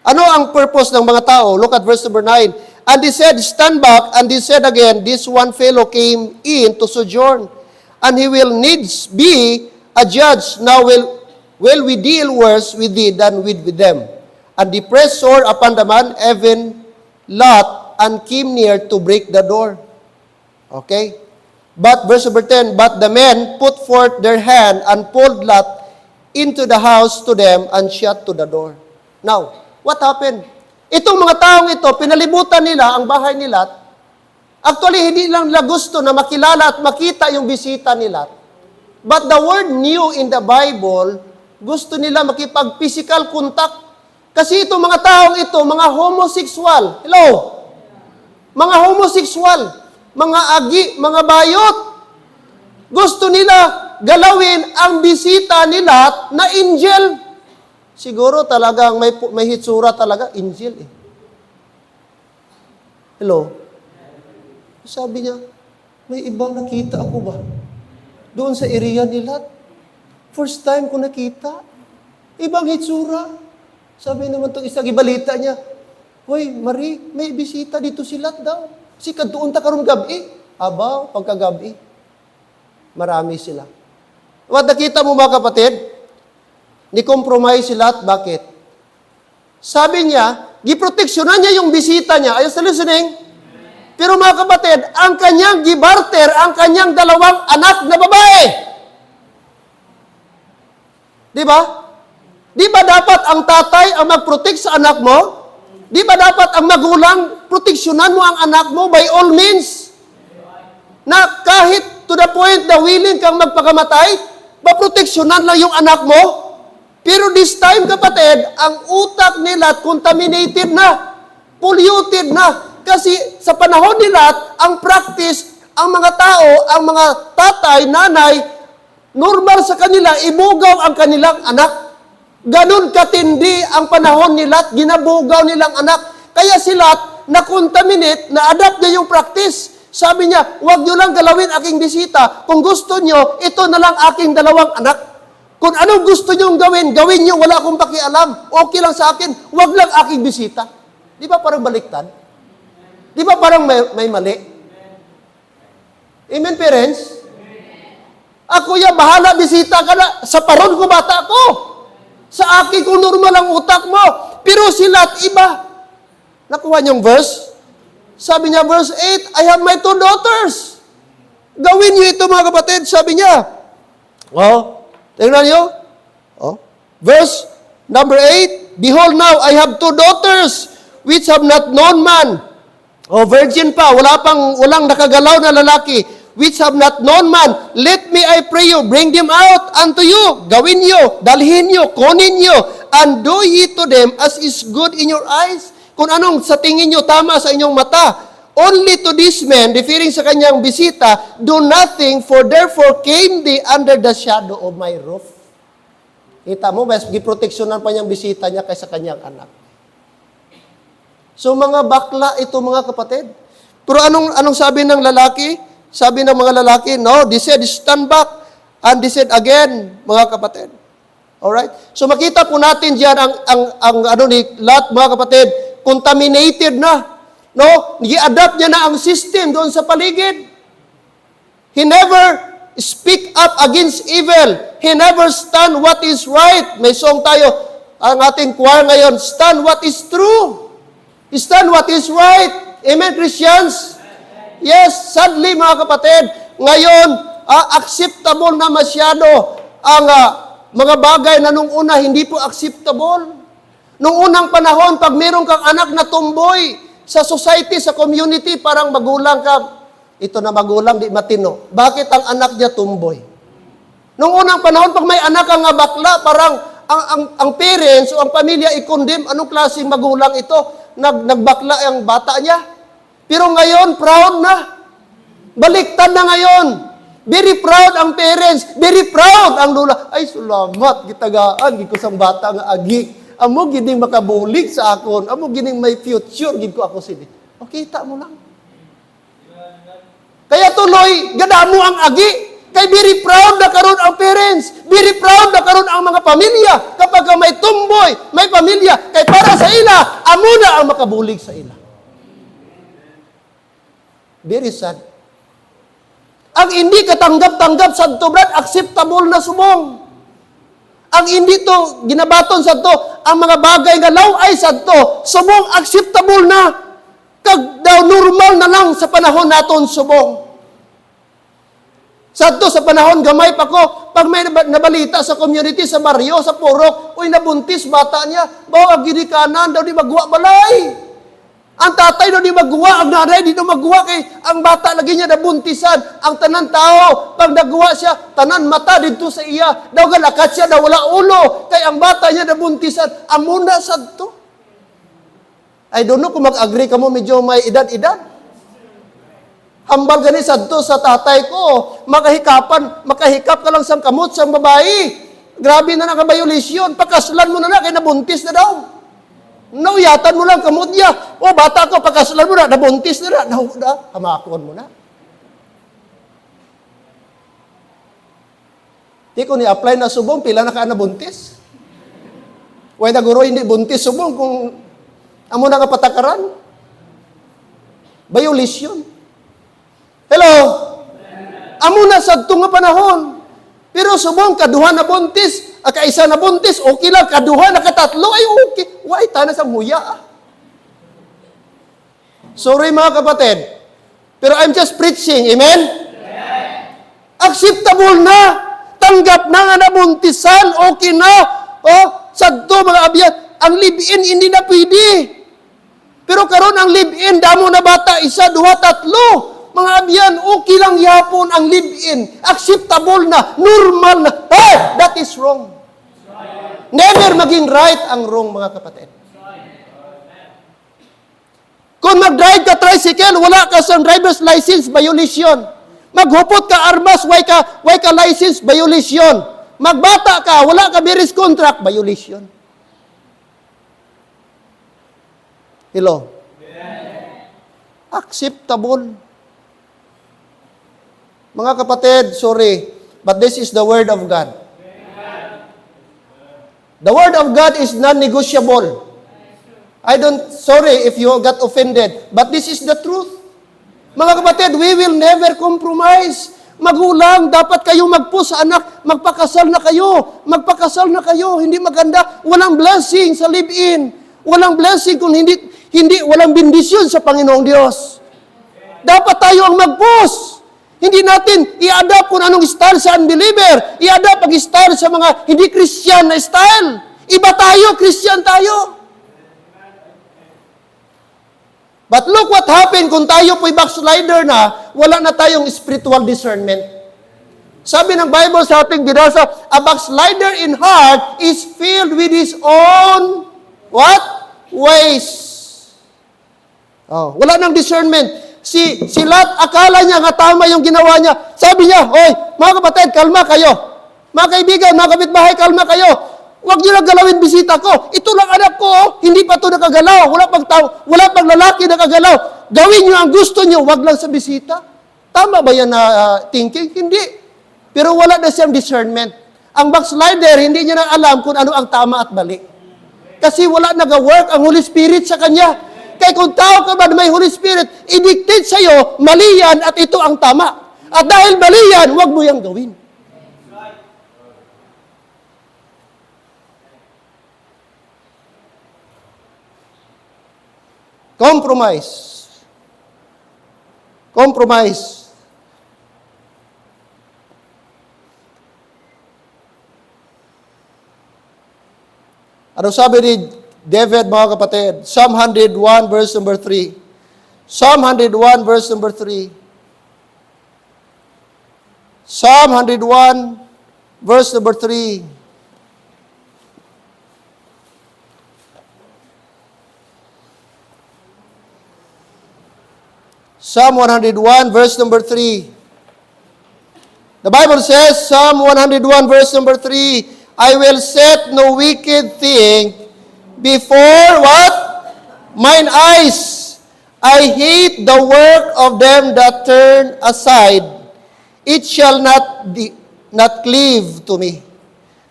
Ano ang purpose ng mga tao? Look at verse number 9. And they said, stand back, and they said again, this one fellow came in to sojourn, and he will needs be a judge. Now will we deal worse with thee than with them? And they pressed sore upon the man, even Lot, and came near to break the door. Okay? But, verse number 10, but the men put forth their hand and pulled Lot into the house to them and shut to the door. Now, what happened? Itong mga taong ito, pinalibutan nila ang bahay ni Lot. Actually, hindi lang nila gusto na makilala at makita yung bisita ni Lot. But the word new in the Bible, gusto nila makipag-physical contact. Kasi itong mga taong ito, mga homosexual. Hello? Mga homosexual. Mga agi, mga bayot. Gusto nila galawin ang bisita ni Lot na angel. Siguro talagang may hitsura talaga, angel eh. Hello? Sabi niya, may ibang nakita ako ba? Doon sa area ni Lot. First time ko nakita. Ibang hitsura. Sabi naman itong isang ibalita niya, hoy, Marie, may bisita dito si Lot daw. Si kadoon ta karong gabi. Abaw, pagkagabi. Marami sila. What nakita mo mga kapatid? Ni-compromise si Lot. Bakit? Sabi niya, giproteksyonan niya yung bisita niya. Ayos na listening? Pero mga kapatid, ang kanyang gibarter, ang kanyang 2 anak na babae. Di ba? Di ba dapat ang tatay ang mag-protect sa anak mo? Di ba dapat ang magulang proteksyonan mo ang anak mo by all means? Na kahit to the point na willing kang magpakamatay, maproteksyonan lang yung anak mo? Pero this time, kapatid, ang utak nila contaminated na, polluted na. Kasi sa panahon nila, ang practice, ang mga tao, ang mga tatay, nanay, normal sa kanila, ibugaw ang kanilang anak. Ganon katindi ang panahon nila, ginabugaw nilang anak. Kaya sila, na-contaminate, na-adapt niya yung practice. Sabi niya, huwag niyo lang galawin aking bisita. Kung gusto niyo, ito na lang aking 2 anak. Kung anong gusto niyong gawin, gawin niyo, wala akong pakialam. Okay lang sa akin, huwag lang aking bisita. Di ba parang baliktad? Di ba parang may mali? Amen, parents? Ako ya, bahala, bisita ka na. Sa paron ko, bata ko. Sa akin ko, normal ang utak mo. Pero sila at iba. Nakuha niyong verse? Sabi niya, verse 8, I have my 2 daughters. Gawin niyo ito, mga kapatid. Sabi niya. Oh, tingnan niyo. Oh. Verse number 8, behold now, I have 2 daughters, which have not known man. Oh, virgin pa, walang nakagalaw na lalaki, which have not known man. Let me, I pray you, bring them out unto you. Gawin niyo, dalhin niyo, kunin niyo, and do ye to them as is good in your eyes. Kung anong sa tingin niyo tama sa inyong mata. Only to this man, referring sa kanyang bisita, do nothing, for therefore came they under the shadow of my roof. Kita mo, mas giproteksyonan pa niyang bisita niya kaysa kanyang anak. So mga bakla ito, mga kapatid. Pero anong sabi ng lalaki? Sabi ng mga lalaki, no, they said, stand back. And they said again, mga kapatid. Alright? So makita po natin diyan ang ni Lot, mga kapatid, contaminated na. No? I-adapt niya na ang system doon sa paligid. He never speak up against evil. He never stand what is right. May song tayo, ang ating choir ngayon, stand what is true. Stand what is right. Amen, Christians? Yes, sadly, mga kapatid, ngayon, acceptable na masyado ang mga bagay na nung una hindi po acceptable. Nung unang panahon, pag meron kang anak na tumboy, sa society, sa community, parang magulang ka. Ito na magulang, di matino. Bakit ang anak niya tumboy? Noong unang panahon, pag may anak kang bakla, parang ang parents o ang pamilya i-condemn, anong klaseng magulang ito? Nagbakla ang bata niya. Pero ngayon, proud na. Baliktad na ngayon. Very proud ang parents. Very proud ang lula. Ay, salamat, gitagaan, gikusang bata nga agi. Amo gining makabulig sa akon. Amo gining may future gid ko ako sini. O kita mo lang. Kaya tuloy gadamo ang agi. Kay very proud na karon ang parents. Very proud na karon ang mga pamilya kapag may tumboy, may pamilya kay para sa ila, amo na ang makabulig sa ila. Very sad. Ang hindi katanggap-tanggap sa brad, acceptable na subong. Ang hindi to, ginabaton sa to, ang mga bagay nga laway sa to, subong acceptable na. Kag daw normal na lang sa panahon naton subong. Sa to, sa panahon gamay pa ko, pag may nabalita sa community, sa baryo, sa purok, uy, nabuntis bata niya, bawa ginikanan, daw di magwa balay. Ang tatay daw di magwa, ang nanay di daw magwa, kay ang bata lagi niya nabuntisan. Ang tanan tao, pag nagwa siya, tanan mata dito sa iya. Daw galakat siya, daw wala ulo, kay ang bata niya nabuntisan. Amuna sad to. I don't know kung mag-agree ka mo, medyo may edad-edad. Hambal gani sad to sa tatay ko, makahikap ka lang sa kamot sa babae. Grabe na nakabayolisyon, pagkaslan mo na kay nabuntis na daw. Nauyatan mo lang kamot niya. O, bata ko, pagkasulan mo na, nabuntis na hamakon mo na. Di ko ni-apply na subong, pila na ka nabuntis. Way na guro, hindi buntis subong kung amo na nga patakaran. Violation. Hello? Amo na sa nga panahon. Pero subong, kaduha na buntis, kaisa na buntis, okay lang, kaduha na katatlo, ay okay. Why, tanas ang huya. Sorry mga kapatid, pero I'm just preaching, amen? Acceptable na, tanggap na nga nabuntisan, okay na. O, sadto mga abyan, ang live-in hindi na pwede. Pero karon ang live-in, damo na bata, isa, duha, tatlo. Mga abyan, okay lang yapon ang live-in. Acceptable na, normal na. Hey, that is wrong. Never maging right ang wrong, mga kapatid. Kung mag-drive ka tricycle, wala ka sa driver's license, violation. Maghupot ka armas, why ka license, violation. Magbata ka, wala ka marriage contract, violation. Hello? Acceptable. Mga kapatid, sorry, but this is the Word of God. The Word of God is non-negotiable. Sorry if you got offended, but this is the truth. Mga kapatid, we will never compromise. Magulang, dapat kayo mag-push sa anak, magpakasal na kayo. Magpakasal na kayo, hindi maganda. Walang blessing sa live-in. Walang blessing kung hindi walang bendisyon sa Panginoong Diyos. Dapat tayo ang mag-push. Hindi natin i-adapt kung anong style sa unbeliever. I-adapt ang style sa mga hindi Christian na style. Iba tayo, Christian tayo. But look what happened kung tayo po'y backslider na, wala na tayong spiritual discernment. Sabi ng Bible sa ating binasa, a backslider in heart is filled with his own, what? Ways. Wala nang discernment. Si Lot, akala niya nga tama yung ginawa niya. Sabi niya, "Hoy, mga kapatid, kalma kayo. Mga kaibigan, mga kapitbahay, kalma kayo. Huwag niyo lang galawin bisita ko. Ito lang anak ko, hindi pa ito nakagalaw. Wala pang lalaki nakagalaw. Gawin niyo ang gusto niyo, wag lang sa bisita." Tama ba yan na thinking? Hindi. Pero wala na siyang discernment. Ang backslider, hindi niya na alam kung ano ang tama at mali. Kasi wala nag-work ang Holy Spirit sa kanya. Kaya kung tao ka ba na may Holy Spirit, i-dictate sa'yo, mali yan at ito ang tama. At dahil mali yan, huwag mo yang gawin. Compromise. Compromise. Ano sabi ni David, mga kapatid? Psalm 101 verse number 3. Psalm 101 verse number 3. Psalm 101 verse number 3. Psalm 101 verse number 3. The Bible says, Psalm 101 verse number 3, I will set no wicked thing before what? Mine eyes. I hate the work of them that turn aside. It shall not cleave to me.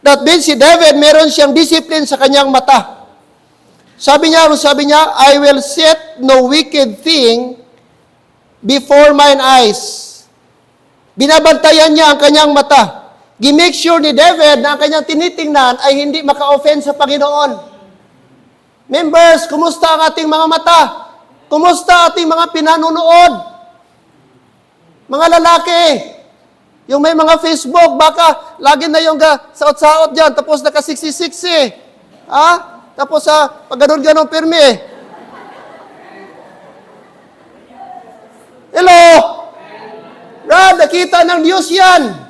That means si David, meron siyang discipline sa kanyang mata. Sabi niya, I will set no wicked thing before mine eyes. Binabantayan niya ang kanyang mata. Gi-make sure ni David na ang kanyang tinitingnan ay hindi maka-offend sa Panginoon. Members, kumusta ang ating mga mata? Kumusta ating mga pinanunood? Mga lalaki, yung may mga Facebook, baka lagi na yung saot-saot dyan, tapos naka-siksi-siksi. Tapos pag ganon-ganon pirmi. Hello? Brad, nakita ng Diyos yan.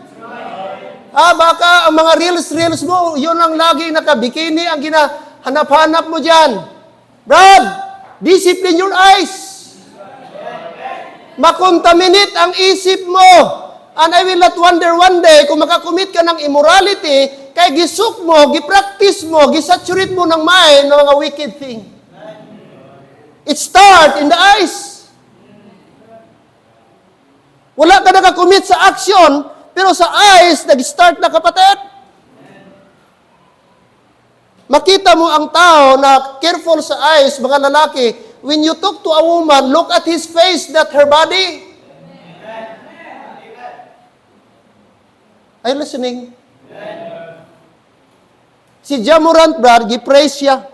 Baka ang mga reels mo, yun ang laging naka-bikini ang hanap-hanap mo dyan. Brad, discipline your eyes. Makontaminate ang isip mo. And I will not wonder one day kung makakumit ka ng immorality, kaya gisuk mo, gipractice mo, gisaturate mo ng mind ng mga wicked thing. It starts in the eyes. Wala ka nakakumit sa action, pero sa eyes, nag-start na kapatid. Makita mo ang tao na careful sa eyes, mga lalaki, when you talk to a woman, look at his face, not her body. Are you listening? Si Ja Morant, brad, gi-praise siya.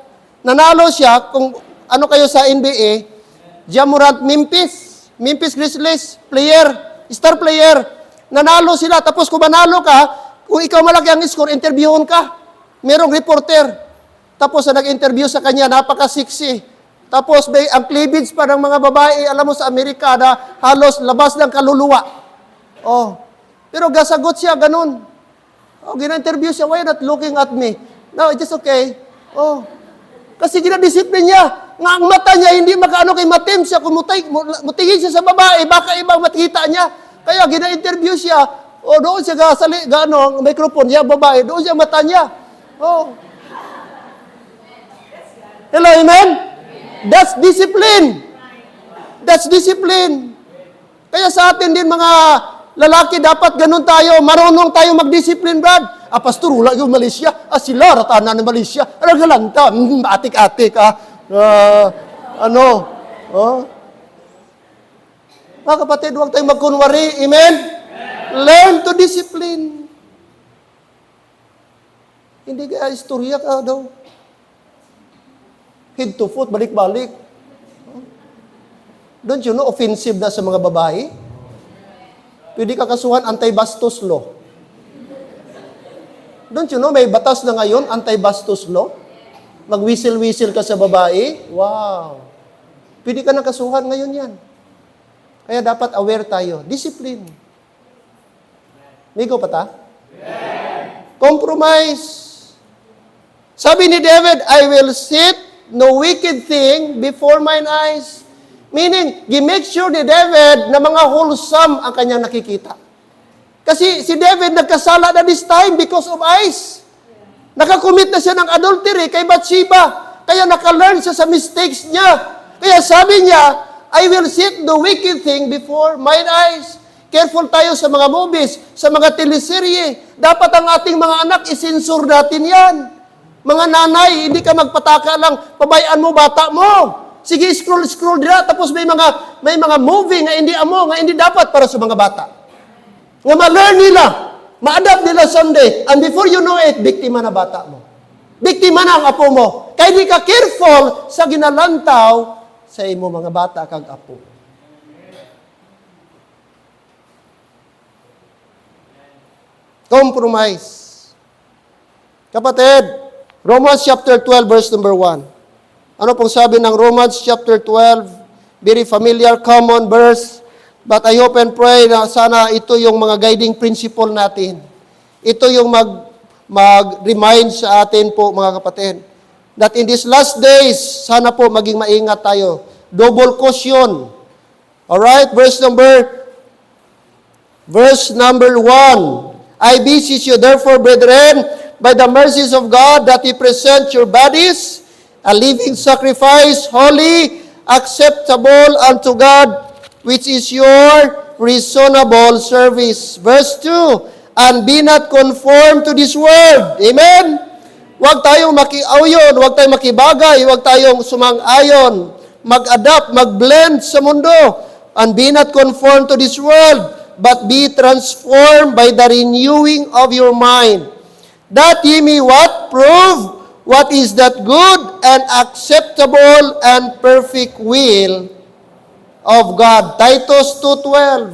Nanalo siya, kung ano kayo sa NBA, Ja Morant, Memphis Grizzlies, star player. Nanalo sila, tapos kung manalo ka, kung ikaw malaki ang score, interviewon ka. Merong reporter. Tapos nag-interview sa kanya, napaka-sexy. Tapos ang cleavage pa ng mga babae, alam mo sa Amerika, na halos labas ng kaluluwa. Pero gasagot siya, ganun. Gina-interview siya, why not looking at me? No, it's just okay. Kasi ginadisiplin niya. Nga ang mata niya, hindi makaano kay matim siya. Kung mutingin siya sa babae, baka ibang makita niya. Kaya gina-interview siya, doon siya microphone niya, babae, doon siya mata niya. Hello, amen? That's discipline. That's discipline. Kaya sa atin din mga lalaki, dapat ganun tayo, marunong tayo mag-discipline, brad. Pastor, wala yung Malaysia. Sila, ratanan ng Malaysia. Ano galanta? Atik-atik, Ano? Oh? Mga kapatid, huwag tayong magkunwari. Amen? Learn to discipline. Hindi kaya istorya ka daw. Head to foot, balik-balik. Don't you know, offensive na sa mga babae? Pwede ka kasuhan anti-bastos law. Don't you know, may batas na ngayon, anti-bastos law? Mag-whistle-whistle ka sa babae? Wow! Pwede ka na kasuhan ngayon yan. Kaya dapat aware tayo. Discipline. Migo pa ta? Compromise. Sabi ni David, I will set no wicked thing before mine eyes. Meaning, gi-make sure ni David na mga wholesome ang kanyang nakikita. Kasi si David nagkasala na this time because of eyes. Nakakommit na siya ng adultery kay Bathsheba. Kaya nakalearn siya sa mistakes niya. Kaya sabi niya, I will set the wicked thing before mine eyes. Careful tayo sa mga movies, sa mga teleserye. Dapat ang ating mga anak, isensure natin yan. Mga nanay, hindi ka magpataka lang, pabayaan mo bata mo. Sige, scroll dira, tapos may mga movie nga hindi amo, nga hindi dapat para sa mga bata. Nga ma-learn nila, ma-adapt nila someday, and before you know it, biktima na bata mo. Biktima na ang apo mo. Kaya di ka careful sa ginalantaw sa imo mga bata kag apo. Compromise. Kapatid, Romans chapter 12 verse number 1. Ano pong sabi ng Romans chapter 12? Very familiar, common verse. But I hope and pray na sana ito yung mga guiding principle natin. Ito yung mag-remind sa atin po, mga kapatid. That in these last days, sana po maging maingat tayo. Double caution. Alright, verse number 1. I beseech you therefore, brethren, by the mercies of God, that ye present your bodies a living sacrifice, holy, acceptable unto God, which is your reasonable service. Verse 2, and be not conformed to this world. Amen? Huwag tayong makiayon, huwag tayong makibagay, huwag tayong sumang-ayon, mag-adapt, mag-blend sa mundo. And be not conformed to this world, but be transformed by the renewing of your mind, that ye may what? Prove what is that good and acceptable and perfect will of God. Titus 2:12.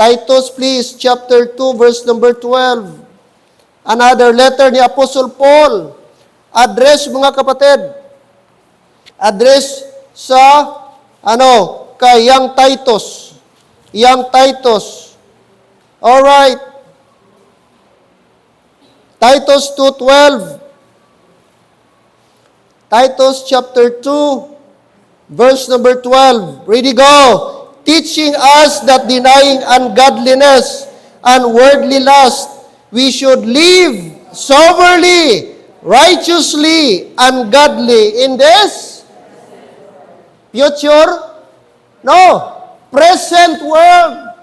Titus, please, chapter 2, verse number 12. Another letter ni Apostle Paul. Address, mga kapatid. Address sa, kay young Titus. Young Titus. Alright. Titus 2:12. Titus chapter 2, verse number 12. Ready, go. Teaching us that denying ungodliness and worldly lust, we should live soberly, righteously, and godly in this future? No. Present world.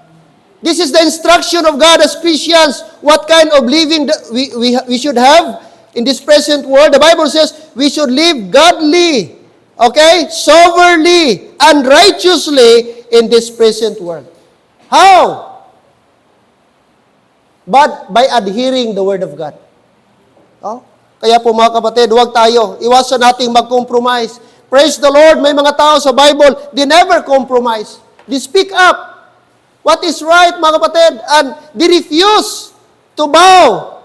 This is the instruction of God as Christians. What kind of living we should have in this present world? The Bible says we should live godly, okay, soberly, and righteously in this present world. How? But by adhering the Word of God. Oh? Kaya po, mga kapatid, huwag tayo. Iwasan nating mag-compromise. Praise the Lord, may mga tao sa Bible, they never compromise. They speak up what is right, mga kapatid, and they refuse to bow.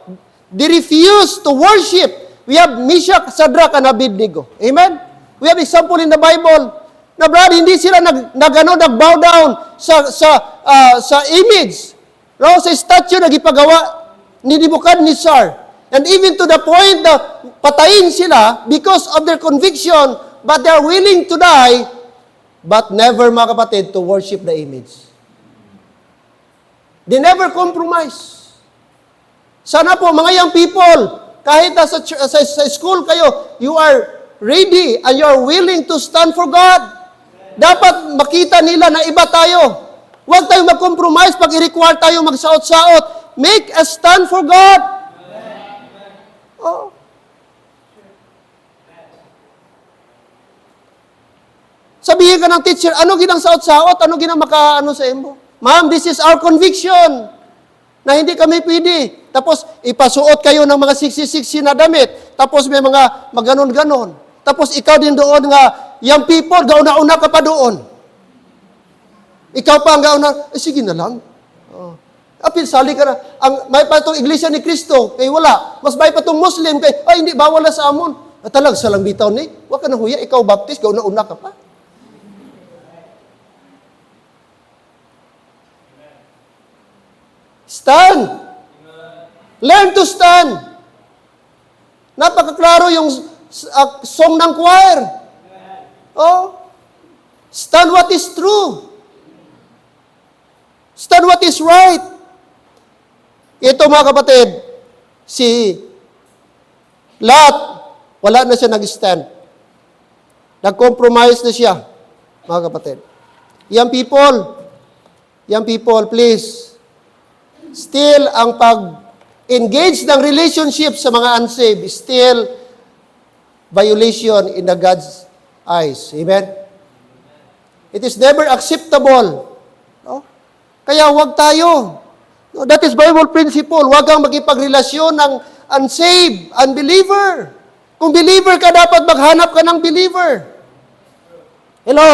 They refuse to worship. We have Meshach, Shadrach, and Abednego. Amen? We have example in the Bible na brad, hindi sila nag-bow down sa image. No? Sa statue na gipagawa ni Nebuchadnezzar. And even to the point na patayin sila because of their conviction, but they are willing to die, but never, mga kapatid, to worship the image. They never compromise. Sana po, mga young people, kahit sa school kayo, you are ready and you are willing to stand for God. Dapat makita nila na iba tayo. Huwag tayong mag-compromise pag i-require tayo magsaot-saot. Make a stand for God. Oh. Sabihin ka ng teacher, ano ginang saot-saot, ano ginang makaano sa imo? Ma'am, this is our conviction na hindi kami pwede. Tapos, ipasuot kayo ng mga siksi-siksi na damit. Tapos, may mga maganon-ganon. Tapos, ikaw din doon nga, young people, gauna-una ka pa doon. Ikaw pa ang gauna, sige na lang. Oh. Apil, sali ka na. May pa itong iglesia ni Kristo, kay wala. Mas may pa itong Muslim, kay, hindi, bawal na sa amon. Talag, salang bitaw ni, wag ka na huya, ikaw baptist, gauna-una ka pa. Stand. Learn to stand. Napakaklaro yung song ng choir. Oh. Stand what is true. Stand what is right. Ito mga kapatid, si Lot, wala na siya nag-stand. Nag-compromise na siya, mga kapatid. Young people, please, still ang pag-engage ng relationship sa mga unsaved is still violation in the God's eyes. Amen? It is never acceptable. No? Kaya huwag tayo. No, that is Bible principle. Huwag kang magkipagrelasyon ng unsaved, unbeliever. Kung believer ka, dapat maghanap ka ng believer. Hello?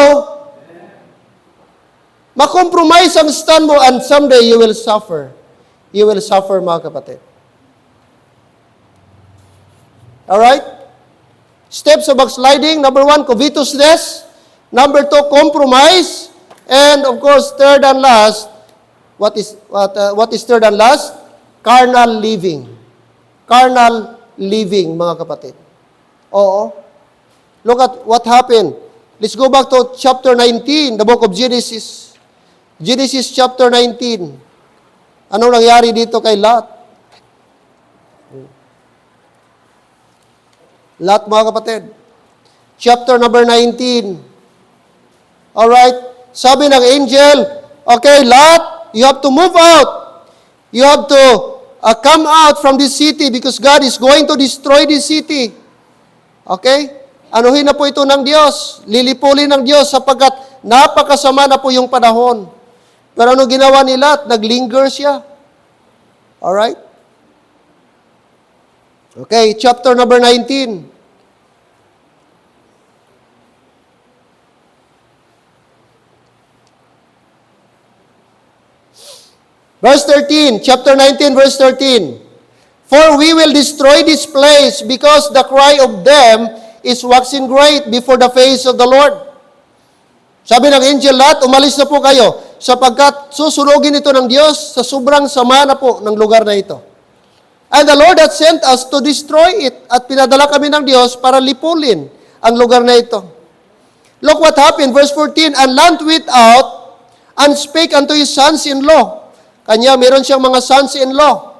Makompromise ang stand mo and someday you will suffer. You will suffer, mga kapatid. Alright? Steps of backsliding. Number 1, covetousness. Number 2, compromise. And of course, third and last, what is third and last? Carnal living. Carnal living, mga kapatid. Oo. Look at what happened. Let's go back to chapter 19, the book of Genesis. Genesis chapter 19. Anong nangyari dito kay Lot? Lot, mga kapatid. Chapter number 19. Alright. Sabi ng angel, okay, Lot, you have to move out. You have to come out from this city because God is going to destroy this city. Okay? Anuhin na po ito ng Diyos. Lilipulin ng Diyos sapagkat napakasama na po yung panahon. Pero ano ginawa ni Lot? Naglinger siya. Alright? Okay, chapter number 19. Verse 13, chapter 19, verse 13. For we will destroy this place because the cry of them is waxing great before the face of the Lord. Sabi ng angel, Lot, umalis na po kayo sapagkat susunugin ito ng Diyos sa sobrang sama na po ng lugar na ito. And the Lord hath sent us to destroy it at pinadala kami ng Diyos para lipulin ang lugar na ito. Look what happened, verse 14, and Lot went out and spake unto his sons-in-law. Kanya, meron siyang mga sons-in-law,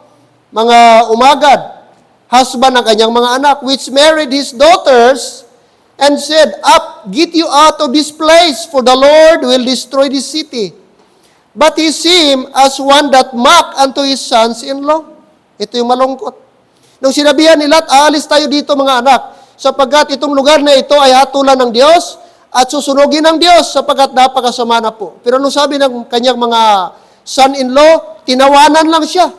mga umagad, husband ng kanyang mga anak, which married his daughters, and said, Up, get you out of this place, for the Lord will destroy this city. But he seemed as one that mocked unto his sons-in-law. Ito yung malungkot. Nung sinabihan ni Lot, aalis tayo dito mga anak, sapagkat itong lugar na ito ay hatulan ng Diyos, at susunugin ng Diyos, sapagkat napakasama na po. Pero nung sabi ng kanyang mga son-in-law, tinawanan lang siya.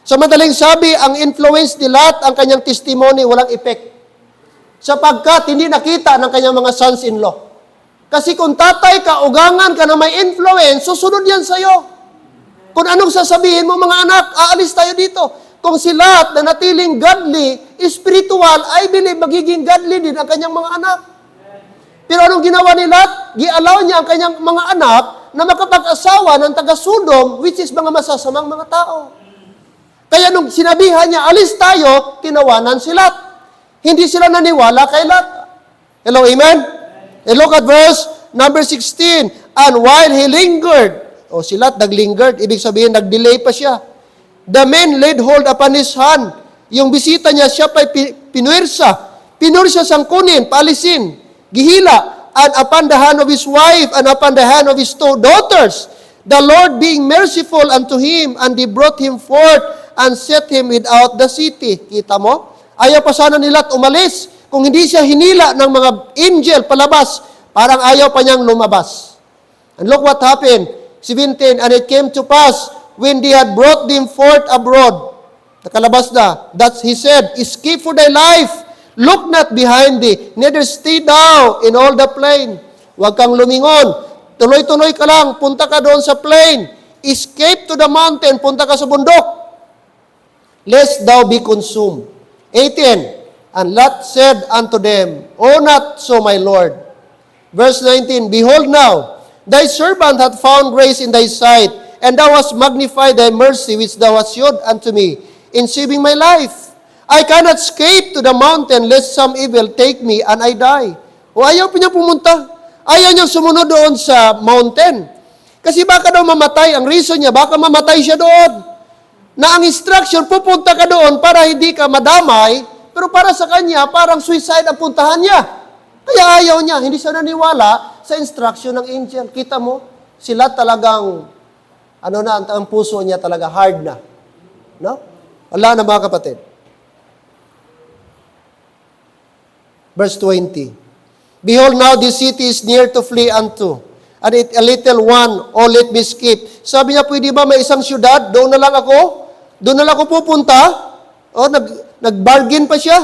Sa madaling sabi, ang influence ni Lot, ang kanyang testimony, walang effect. Sapagkat hindi nakita ng kanyang mga sons-in-law. Kasi kung tatay ka, ugangan ka na may influence, susunod yan sa'yo. Kung anong sasabihin mo, mga anak, aalis tayo dito. Kung si Lot na natiling godly, spiritual, I believe magiging godly din ang kanyang mga anak. Pero anong ginawa ni Lot? Gi-allow niya ang kanyang mga anak na makapag-asawa ng taga-Sodom, which is mga masasamang mga tao. Kaya nung sinabihan niya, alis tayo, tinawanan si Lot. Hindi sila naniwala kay Lot. Hello, amen? And look at verse number 16. And while he lingered, si Lot naglingered, ibig sabihin, nag-delay pa siya. The men laid hold upon his hand. Yung bisita niya, siya pa'y pinursa. Pinursa sang kunin, paalisin, gihila, and upon the hand of his wife, and upon the hand of his two daughters, the Lord being merciful unto him, and they brought him forth, and set him without the city. Kita mo? Ayaw pa sana ni Lot umalis, kung hindi siya hinila ng mga angel palabas, Parang ayaw pa niyang lumabas. And look what happened. 17, and it came to pass, when they had brought them forth abroad, nakalabas na, that he said, escape for thy life, look not behind thee, neither stay thou in all the plain. Huwag kang lumingon, tuloy-tuloy ka lang, punta ka doon sa plain, escape to the mountain, punta ka sa bundok, lest thou be consumed. 18, and Lot said unto them, O not so, my Lord. Verse 19, behold now, thy servant hath found grace in thy sight, and thou hast magnified thy mercy which thou hast showed unto me, in saving my life. I cannot escape to the mountain, lest some evil take me, and I die. O ayaw pa niya pumunta. Ayaw niya sumunod doon sa mountain. Kasi baka daw mamatay. Ang reason niya, baka mamatay siya doon. Na ang instruction, pupunta ka doon para hindi ka madamay, pero para sa kanya, parang suicide ang puntahan niya. Kaya ayaw niya, hindi siya naniwala sa instruction ng angel. Kita mo, sila talagang, ang puso niya talaga hard na. No? Wala na mga kapatid. Verse 20. Behold now, this city is near to flee unto, and it a little one, oh let me escape. Sabi niya, pwede ba may isang syudad? Doon na lang ako? Doon na lang ako pupunta? O, nag-bargain pa siya.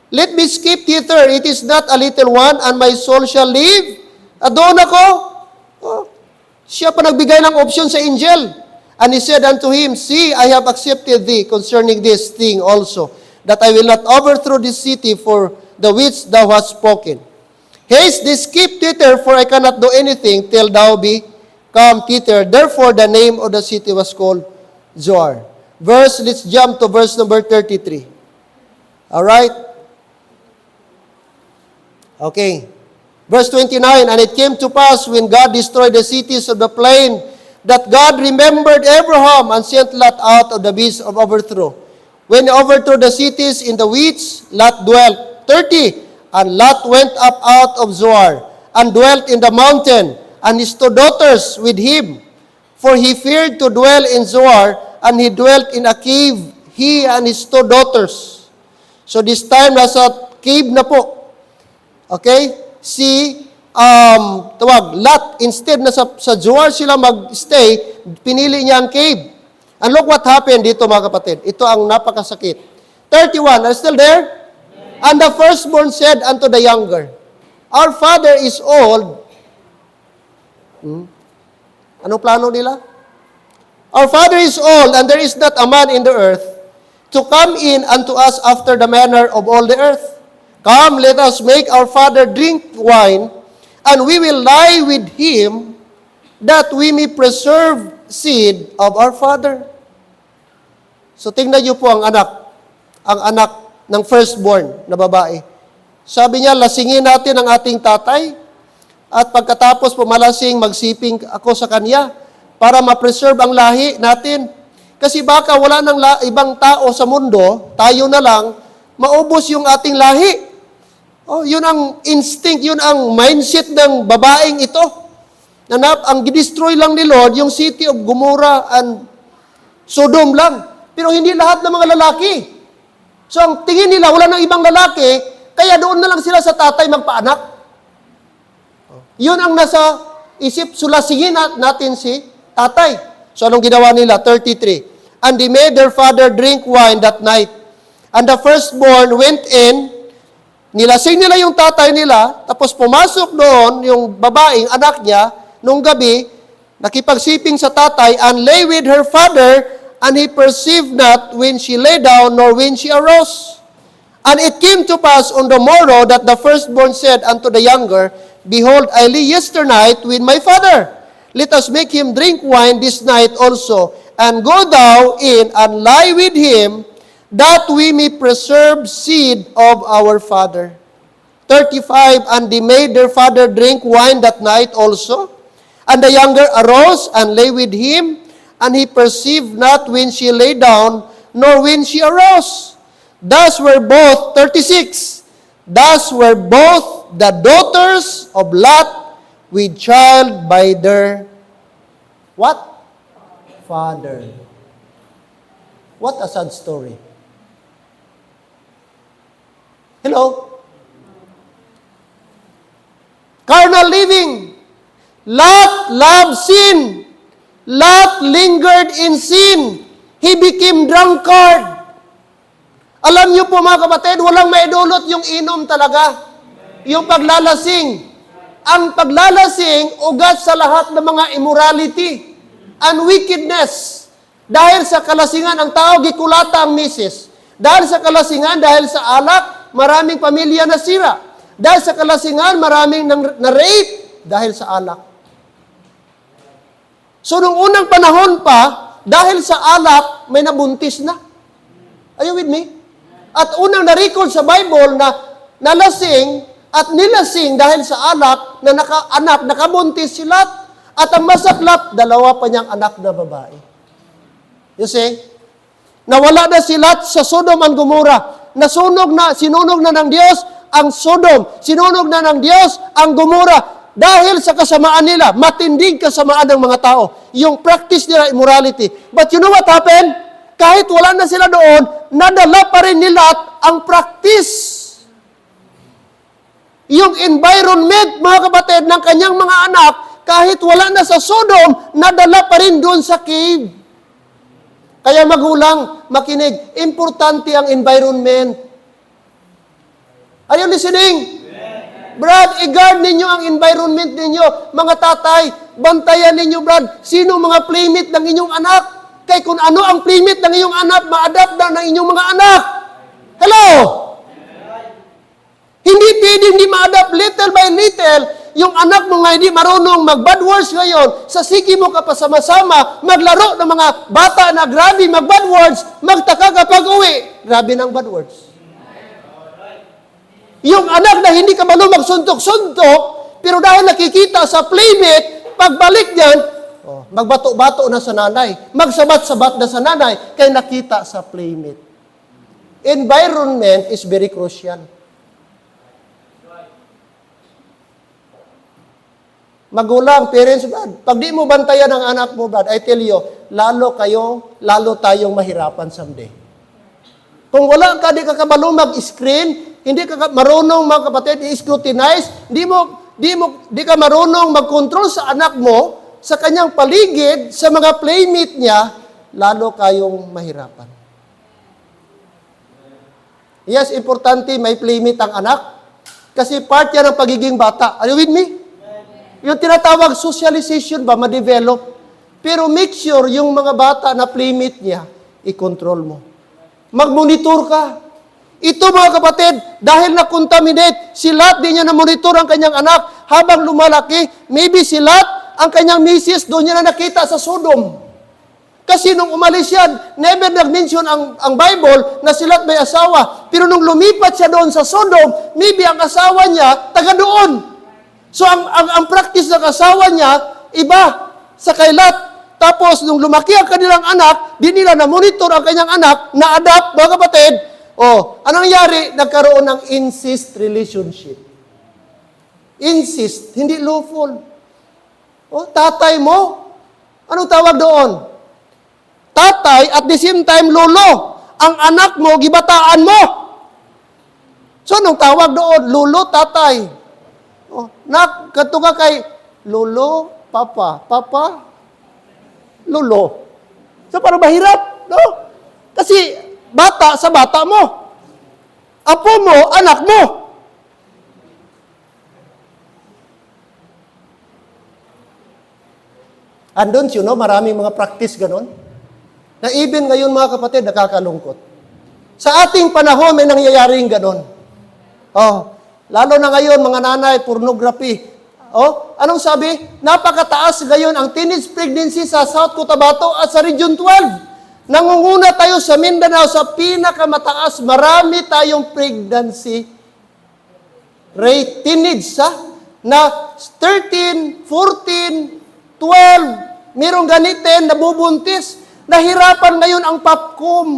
Let me escape thither, it is not a little one, and my soul shall live. At doon ako. Oh, siya pa nagbigay ng option sa angel. And he said unto him, see, I have accepted thee concerning this thing also, that I will not overthrow this city for the which thou hast spoken. Haste, escape thither, for I cannot do anything till thou be come thither. Therefore, the name of the city was called Zoar. Let's jump to verse number 33. All right? Okay. Verse 29, and it came to pass when God destroyed the cities of the plain, that God remembered Abraham and sent Lot out of the beast of overthrow. When he overthrew the cities in the which Lot dwelt. 30, and Lot went up out of Zoar, and dwelt in the mountain, and his two daughters with him. For he feared to dwell in Zoar, and he dwelt in a cave, he and his two daughters. So this time, nasa cave na po. Okay? Lot, instead na sa Zoar sila mag-stay, pinili niya ang cave. And look what happened dito mga kapatid. Ito ang napakasakit. 31, are still there? Yeah. And the firstborn said unto the younger, our father is old. Anong plano nila? Our father is old, and there is not a man in the earth to come in unto us after the manner of all the earth. Come, let us make our father drink wine, and we will lie with him, that we may preserve seed of our father. So tingnan niyo po ang anak ng firstborn na babae. Sabi niya, lasingin natin ang ating tatay, at pagkatapos pumalasing, magsiping ako sa kanya, para ma-preserve ang lahi natin. Kasi baka wala nang ibang tao sa mundo, tayo na lang, maubos yung ating lahi. Oh, yun ang instinct, yun ang mindset ng babaeng ito. Ang destroy lang ni Lord, yung city of Gomorrah and Sodom lang. Pero hindi lahat ng mga lalaki. So ang tingin nila, wala nang ibang lalaki, kaya doon na lang sila sa tatay magpaanak. Yun ang nasa isip, sulasingin natin si tatay. So anong ginawa nila? 33. And they made their father drink wine that night. And the firstborn went in, nilasing nila yung tatay nila, tapos pumasok doon yung babaeng anak niya, nung gabi, nakipagsiping sa tatay, and lay with her father, and he perceived not when she lay down, nor when she arose. And it came to pass on the morrow that the firstborn said unto the younger, behold, I lay yesternight with my father. Let us make him drink wine this night also, and go thou in and lie with him, that we may preserve seed of our father. 35, and they made their father drink wine that night also. And the younger arose and lay with him, and he perceived not when she lay down, nor when she arose. Thus were both, 36, thus were both the daughters of Lot with child by their, what? Father. What a sad story. Hello? carnal living. Lot loved sin. Lot lingered in sin. He became drunkard. Alam niyo po mga kapatid, walang maidulot yung inom talaga. Yung paglalasing. Ang paglalasing, ugat sa lahat ng mga immorality and wickedness. Dahil sa kalasingan, ang tao gikulata ang misis. Dahil sa kalasingan, dahil sa alak, maraming pamilya nasira. Dahil sa kalasingan, maraming na-rape dahil sa alak. So, nung unang panahon pa, dahil sa alak, may nabuntis na. Are you with me? At unang na-record sa Bible na nalasing at nilasing dahil sa alak na nakabuntis si Lot. At ang masaklap, dalawa pa niyang anak na babae. You see? Nawala na si Lot sa Sodom and Gomorrah. Sinunog na ng Diyos ang Sodom. Sinunog na ng Diyos ang Gomorrah. Dahil sa kasamaan nila, matinding kasamaan ng mga tao. Yung practice nila, immorality. But you know what happened? Kahit wala na sila doon, nadala pa rin nila ang practice. Yung environment, mga kapatid, ng kanyang mga anak, kahit wala na sa Sodom, nadala pa rin doon sa cave. Kaya magulang, makinig, importante ang environment. Are you listening? Brad, i-guard ninyo ang environment ninyo. Mga tatay, bantayan ninyo, Brad. Sino mga playmate ng inyong anak? Kaya kung ano ang playmate ng inyong anak, ma-adapt na ng inyong mga anak. Hello? Hindi pwedeng di ma-adapt little by little. Yung anak mo nga hindi marunong mag-bad words ngayon, sa sige mo ka pa sama-sama, maglaro ng mga bata na grabe mag-bad words, magtaka kapag uwi. Grabe ng bad words. Yung anak na hindi ka marunong magsuntok-suntok, pero dahil nakikita sa playmate, pagbalik niyan, magbato-bato na sa nanay, magsabat-sabat na sa nanay, kaya nakita sa playmate. Environment is very crucial. Magulang, parents, Brad, pag di mo bantayan ang anak mo, Brad, I tell you, lalo tayong mahirapan someday. Kung wala ka, di ka marunong mag-screen, hindi ka marunong, mga kapatid, i-scrutinize, di ka marunong mag-control sa anak mo, sa kanyang paligid, sa mga playmate niya, lalo kayong mahirapan. Yes, importante may playmate ang anak, kasi part yan ng pagiging bata. Are you with me? Yung tinatawag socialization ba, ma-develop. Pero make sure yung mga bata na playmate niya, i-control mo. Mag-monitor ka. Ito mga kapatid, dahil na-contaminate, si Lot di niya na-monitor ang kanyang anak habang lumalaki. Maybe si Lot, ang kanyang misis, doon niya na nakita sa Sodom. Kasi nung umalis yan, never nag-mention ang Bible na si Lot may asawa. Pero nung lumipat siya doon sa Sodom, maybe ang asawa niya, taga doon. So, ang practice ng asawa niya, iba sa kay Lot. Tapos, nung lumaki ang kanilang anak, di nila na-monitor ang kanyang anak, na-adapt, mga kapatid. Anong nangyari? Nagkaroon ng incest relationship. Incest, hindi lawful. Tatay mo, anong tawag doon? Tatay, at the same time, lolo. Ang anak mo, gibataan mo. So, anong tawag doon? Lolo, tatay. Katuga kay lolo, papa, lolo. So, parang mahirap, no? Kasi, bata sa bata mo. Apo mo, anak mo. Andun siya, no? Maraming mga practice ganon. Na even ngayon, mga kapatid, nakakalungkot. Sa ating panahon, may nangyayaring ganon. Lalo na ngayon, mga nanay, pornography. Anong sabi? Napakataas ngayon ang teenage pregnancy sa South Cotabato at sa Region 12. Nangunguna tayo sa Mindanao sa pinakamataas. Marami tayong pregnancy rate. Teenage, na 13, 14, 12, merong ganitin, nabubuntis. Nahirapan ngayon ang PAPCOM.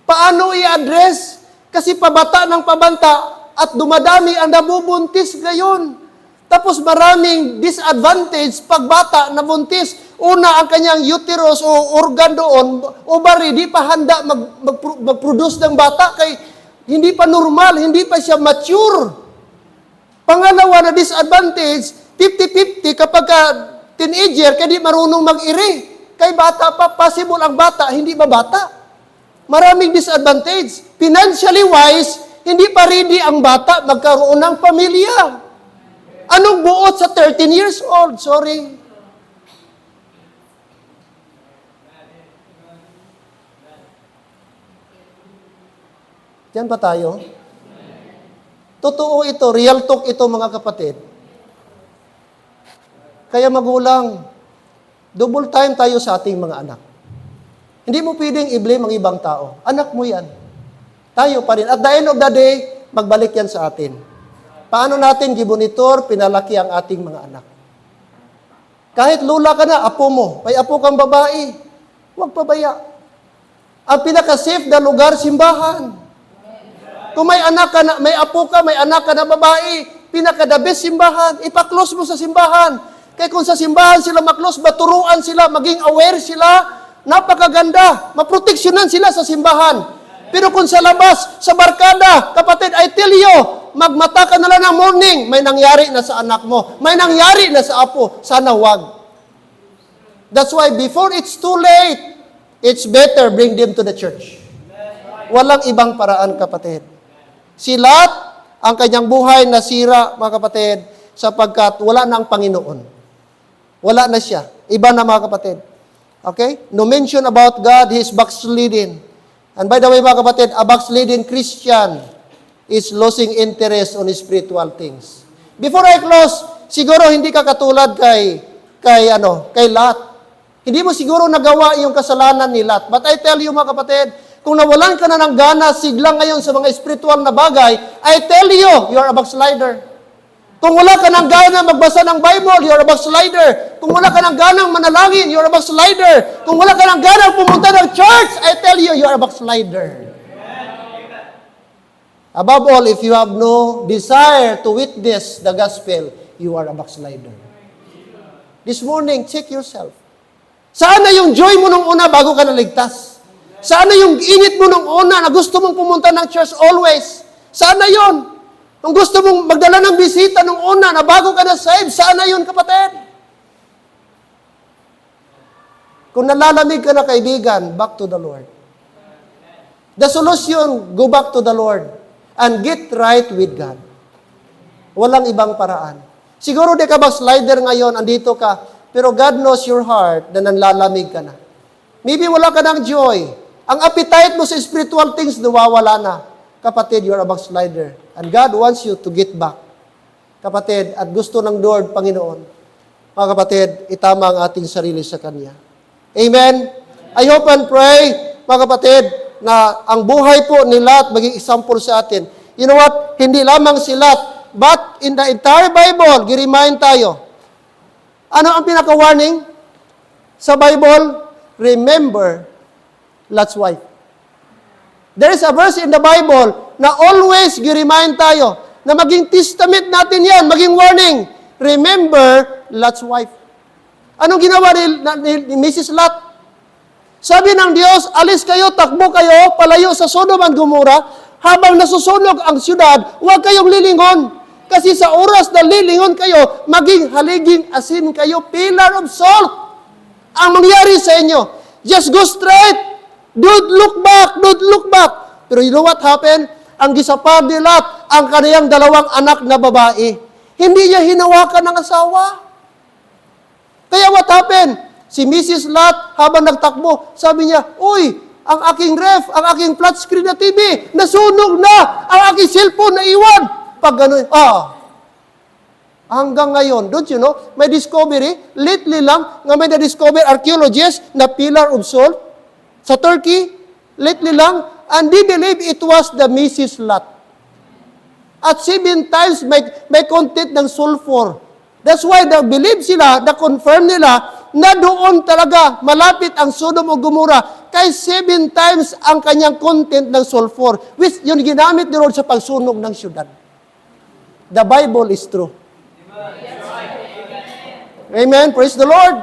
Paano i-address? Kasi pabata ng pabanta at dumadami ang nabubuntis ngayon. Tapos maraming disadvantage pag bata nabuntis. Una, ang kanyang uterus o organ doon, ovary, di pa handa mag-produce ng bata kay hindi pa normal, hindi pa siya mature.
Pangalawa na disadvantage, 50-50 kapag teenager, kaya di marunong mag-iri. Kay bata pa, possible ang bata, hindi ba bata? Maraming disadvantage. Financially wise, hindi pa ready ang bata magkaroon ng pamilya. Anong buot sa 13 years old? Sorry. Diyan ba tayo? Totoo ito, real talk ito mga kapatid. Kaya magulang, double time tayo sa ating mga anak. Hindi mo pwedeng i-blame ang ibang tao. Anak mo yan. Tayo pa rin. At the end of the day, magbalik yan sa atin. Paano natin gibonitor, pinalaki ang ating mga anak? Kahit lula ka na, apo mo, may apo kang babae, huwag pabaya. Ang pinaka-safe na lugar, simbahan. Kung may anak ka na, may apo ka, may anak ka na babae, pinaka-the best simbahan, ipa-close mo sa simbahan. Kaya kung sa simbahan sila maklose, baturuan sila, maging aware sila, napakaganda, maproteksyonan sila sa simbahan. Pero kung sa labas, sa barkada, kapatid, I tell you, magmata ka na lang ng morning, may nangyari na sa anak mo, may nangyari na sa apo, sana wag. That's why before it's too late, it's better bring them to the church. Walang ibang paraan, kapatid. Si Lot, ang kanyang buhay nasira, mga kapatid, sapagkat wala na ang Panginoon. Wala na siya. Iba na, mga kapatid. Okay? No mention about God, He is backsliding. And by the way, mga kapatid, a backsliding Christian is losing interest on spiritual things. Before I close, siguro hindi ka katulad kay Lot. Hindi mo siguro nagawa yung kasalanan ni Lot. But I tell you, mga kapatid, kung nawalan ka na ng gana, sigla ngayon sa mga spiritual na bagay, I tell you, you are a backslider. Kung wala ka ng gana magbasa ng Bible, you are a backslider. Kung wala ka ng ganang manalangin, you are a backslider. Kung wala ka ng ganang pumunta ng church, I tell you, you are a backslider. Above all, if you have no desire to witness the gospel, you are a backslider. This morning, check yourself. Saan na yung joy mo nung una bago ka naligtas? Saan na yung init mo nung una na gusto mong pumunta ng church always? Saan na yun? Kung gusto mong magdala ng bisita nung una na bago ka na saved, saan na yun, kapatid? Kung nalalamig ka na, kaibigan, back to the Lord. The solution, go back to the Lord and get right with God. Walang ibang paraan. Siguro di ka backslider ngayon, andito ka, pero God knows your heart na nanlalamig ka na. Maybe wala ka ng joy. Ang appetite mo sa spiritual things, nawawala na. Kapatid, you are a backslider. And God wants you to get back. Kapatid, at gusto ng Lord, Panginoon, mga kapatid, itama ang ating sarili sa Kanya. Amen? I hope and pray, mga kapatid, na ang buhay po ni Lot maging example sa atin. You know what? Hindi lamang si Lot, but in the entire Bible, gi-remind tayo. Ano ang pinaka-warning sa Bible? Remember Lot's wife. There is a verse in the Bible na always gi-remind tayo na maging testament natin yan, maging warning. Remember Lot's wife. Anong ginawa ni Mrs. Lot? Sabi ng Diyos, alis kayo, takbo kayo, palayo sa Sodom and Gomorrah, habang nasusunog ang siyudad, huwag kayong lilingon. Kasi sa oras na lilingon kayo, maging haliging asin kayo, pillar of salt. Ang mangyari sa inyo, just go straight. Don't look back, don't look back. Pero you know what happened? Ang gisapad ni Lot, ang kaniyang dalawang anak na babae, hindi niya hinawakan ng asawa. Kaya what happened? Si Mrs. Lot, habang nagtakbo, sabi niya, uy, ang aking ref, ang aking flat screen na TV, nasunog na, ang aking cellphone na iwan. Pag gano'n, hanggang ngayon, don't you know, may discovery, lately lang, nga may na-discover archaeologists na pillar of salt sa Turkey, lately lang, and they believe it was the Mrs. Lot. At 7 times may content ng sulfur. That's why believe sila, confirm nila, na doon talaga malapit ang Sodom o Gomorrah kay 7 times ang kanyang content ng sulfur, which yun ginamit ni Lord sa pagsunog ng syudad. The Bible is true. Amen. Praise the Lord.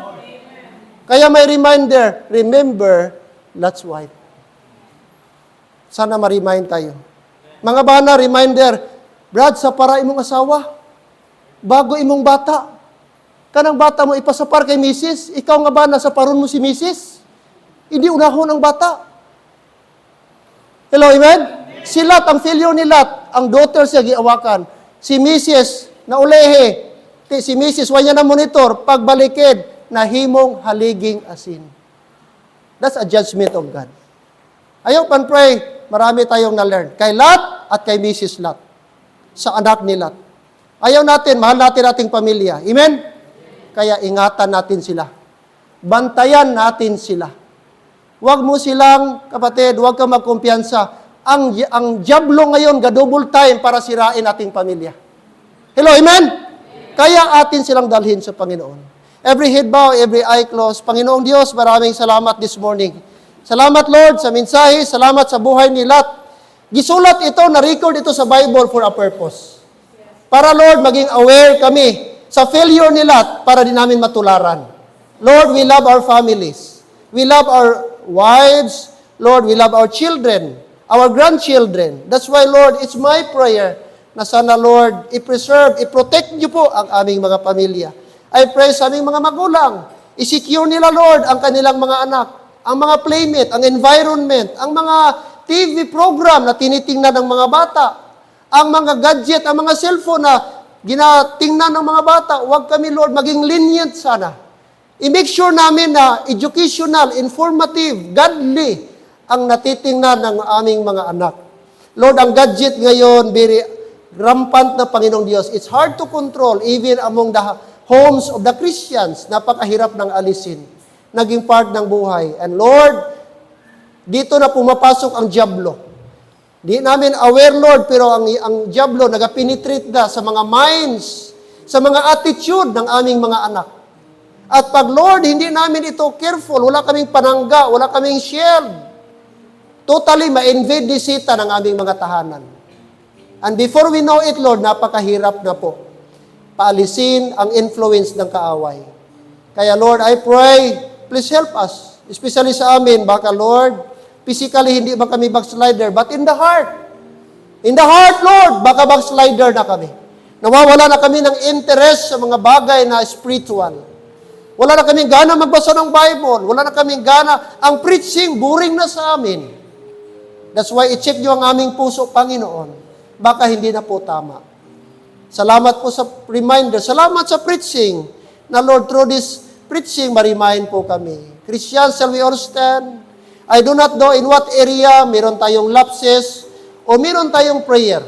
Kaya may reminder, remember Lot's wife. Sana ma-remind tayo. Mga bana, reminder, Brad, sa para imong asawa, bago imong bata. Kanang bata mo ipasapar kay misis, ikaw nga ba nasa paron mo si misis? Hindi unahon ang bata. Hello, amen? Si Lot, ang failure ni Lot, ang daughter siya giawakan. Si misis, na ulehe. Si misis, wanya na monitor, pagbalikid, nahimong haliging asin. That's a judgment of God. Ayaw pan pray, marami tayong na-learn. Kay Lot at kay Mrs. Lot. Sa anak ni Lot. Ayaw natin, mahal natin ating pamilya. Amen? Kaya ingatan natin sila. Bantayan natin sila. Huwag mo silang, kapatid, huwag ka magkumpiyansa. Ang diablo ngayon, double time para sirain ating pamilya. Hello, amen? Kaya atin silang dalhin sa Panginoon. Every head bow, every eye closed. Panginoong Diyos, maraming salamat this morning. Salamat, Lord, sa mensahe. Salamat sa buhay ni Lot. Gisulat ito, na-record ito sa Bible for a purpose. Para, Lord, maging aware kami sa failure ni Lot para din namin matularan. Lord, we love our families. We love our wives. Lord, we love our children, our grandchildren. That's why, Lord, it's my prayer na sana, Lord, i-preserve, i-protect niyo po ang aming mga pamilya. I pray sa aming mga magulang, i-secure nila, Lord, ang kanilang mga anak, ang mga playmate, ang environment, ang mga TV program na tinitingnan ng mga bata, ang mga gadget, ang mga cellphone na ginatingnan ng mga bata. Huwag kami, Lord, maging lenient sana. I-make sure namin na educational, informative, godly ang natitingnan ng aming mga anak. Lord, ang gadget ngayon, very rampant na Panginoong Diyos. It's hard to control even among the homes of the Christians. Napakahirap ng alisin. Naging part ng buhay. And Lord, dito na pumapasok ang diablo. Di namin aware, Lord, pero ang diablo nagapenetrate na sa mga minds, sa mga attitude ng aming mga anak. At pag, Lord, hindi namin ito careful, wala kaming panangga, wala kaming shield, totally ma-invade di sita ng aming mga tahanan. And before we know it, Lord, napakahirap na po paalisin ang influence ng kaaway. Kaya, Lord, I pray, please help us, especially sa amin, baka, Lord, physically hindi ba kami backslider, but in the heart. In the heart, Lord, baka backslider na kami. Nawawala na kami ng interest sa mga bagay na spiritual. Wala na kaming gana magbasa ng Bible. Wala na kaming gana. Ang preaching, boring na sa amin. That's why i-check nyo ang aming puso, Panginoon. Baka hindi na po tama. Salamat po sa reminder. Salamat sa preaching. Na Lord, through this preaching, ma-remind po kami. Christians, shall we all stand? I do not know in what area meron tayong lapses o meron tayong prayer.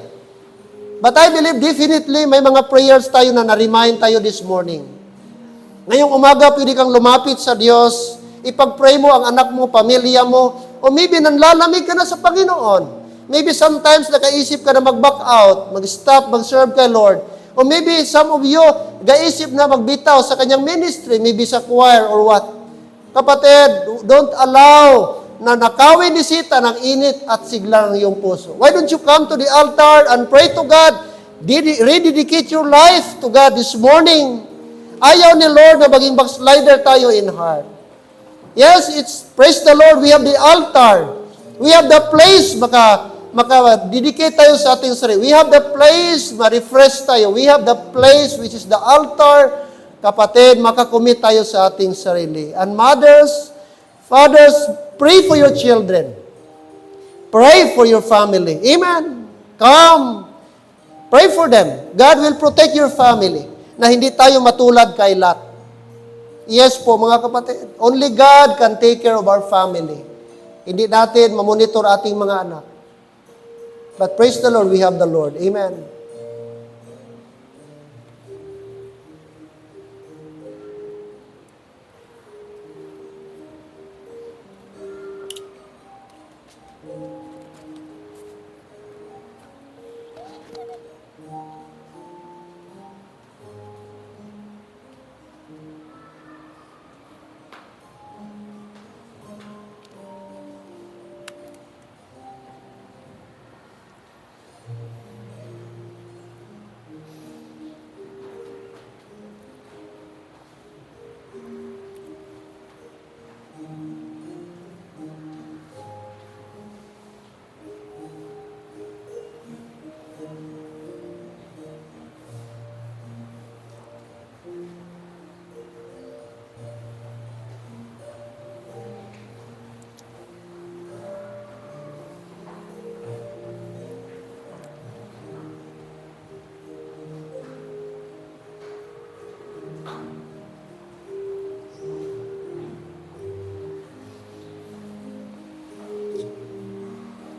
But I believe definitely may mga prayers tayo na na-remind tayo this morning. Ngayong umaga, pwede kang lumapit sa Diyos, ipag-pray mo ang anak mo, pamilya mo, o maybe nanlalamig ka na sa Panginoon. Maybe sometimes nakaisip ka na mag-back out, mag-stop, mag-serve kay Lord. O maybe some of you, gaisip na magbitaw sa kanyang ministry, maybe sa choir or what. Kapatid, don't allow na nakawin ni Sita ng init at sigla ng iyong puso. Why don't you come to the altar and pray to God? Rededicate your life to God this morning. Ayaw ni Lord na maging backslider tayo in heart. Yes, it's, praise the Lord, we have the altar. We have the place, maka-dedicate tayo sa ating sarili. We have the place, ma-refresh tayo. We have the place which is the altar. Kapatid, makakumit tayo sa ating sarili. And mothers, fathers, pray for your children. Pray for your family. Amen. Come. Pray for them. God will protect your family. Na hindi tayo matulad kay Lot. Yes po, mga kapatid. Only God can take care of our family. Hindi natin mamonitor ating mga anak. But praise the Lord, we have the Lord. Amen.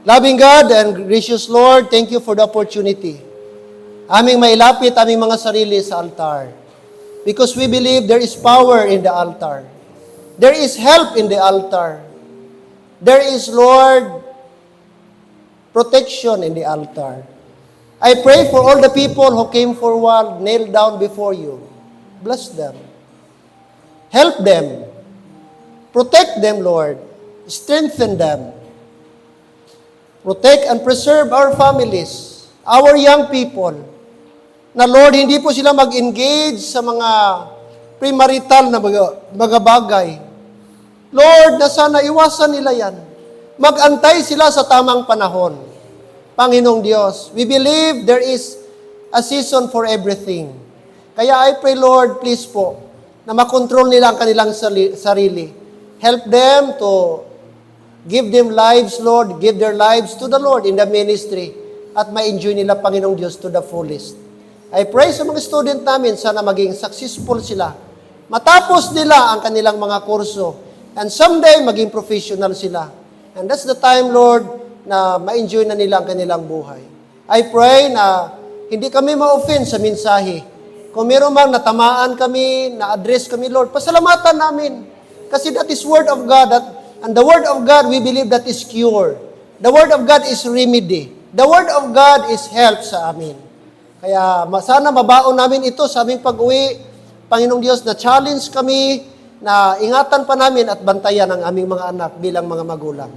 Loving God and gracious Lord, thank you for the opportunity. Aming mailapit aming mga sarili sa altar. Because we believe there is power in the altar. There is help in the altar. There is, Lord, protection in the altar. I pray for all the people who came forward, knelt down before you. Bless them. Help them. Protect them, Lord. Strengthen them. Protect and preserve our families, our young people. Na Lord, hindi po sila mag-engage sa mga premarital na mga bagay. Lord, na sana iwasan nila yan. Mag-antay sila sa tamang panahon. Panginoong Diyos, we believe there is a season for everything. Kaya I pray, Lord, please po, na makontrol nila ang kanilang sarili. Help them to give them lives, Lord. Give their lives to the Lord in the ministry at ma-enjoy nila, Panginoong Diyos, to the fullest. I pray sa mga student namin, sana maging successful sila. Matapos nila ang kanilang mga kurso. And someday, maging professional sila. And that's the time, Lord, na ma-enjoy na nila ang kanilang buhay. I pray na hindi kami ma-offend sa mensahe. Kung meron mang natamaan kami, na-address kami, Lord, pasalamatan namin. Kasi that is Word of God. And the Word of God, we believe that is cure. The Word of God is remedy. The Word of God is help sa amin. Kaya sana mabaon namin ito sa aming pag-uwi. Panginoong Diyos, na challenge kami, na ingatan pa namin at bantayan ang aming mga anak bilang mga magulang.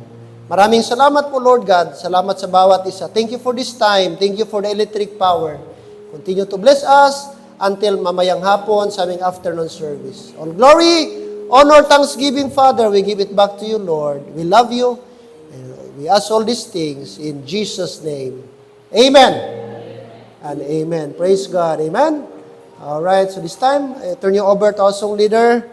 Maraming salamat po, Lord God. Salamat sa bawat isa. Thank you for this time. Thank you for the electric power. Continue to bless us until mamayang hapon sa aming afternoon service. All glory, honor, thanksgiving, Father, we give it back to you, Lord. We love you. And we ask all these things in Jesus' name. Amen. And amen. Praise God. Amen. All right. So this time, I turn you over to our song leader.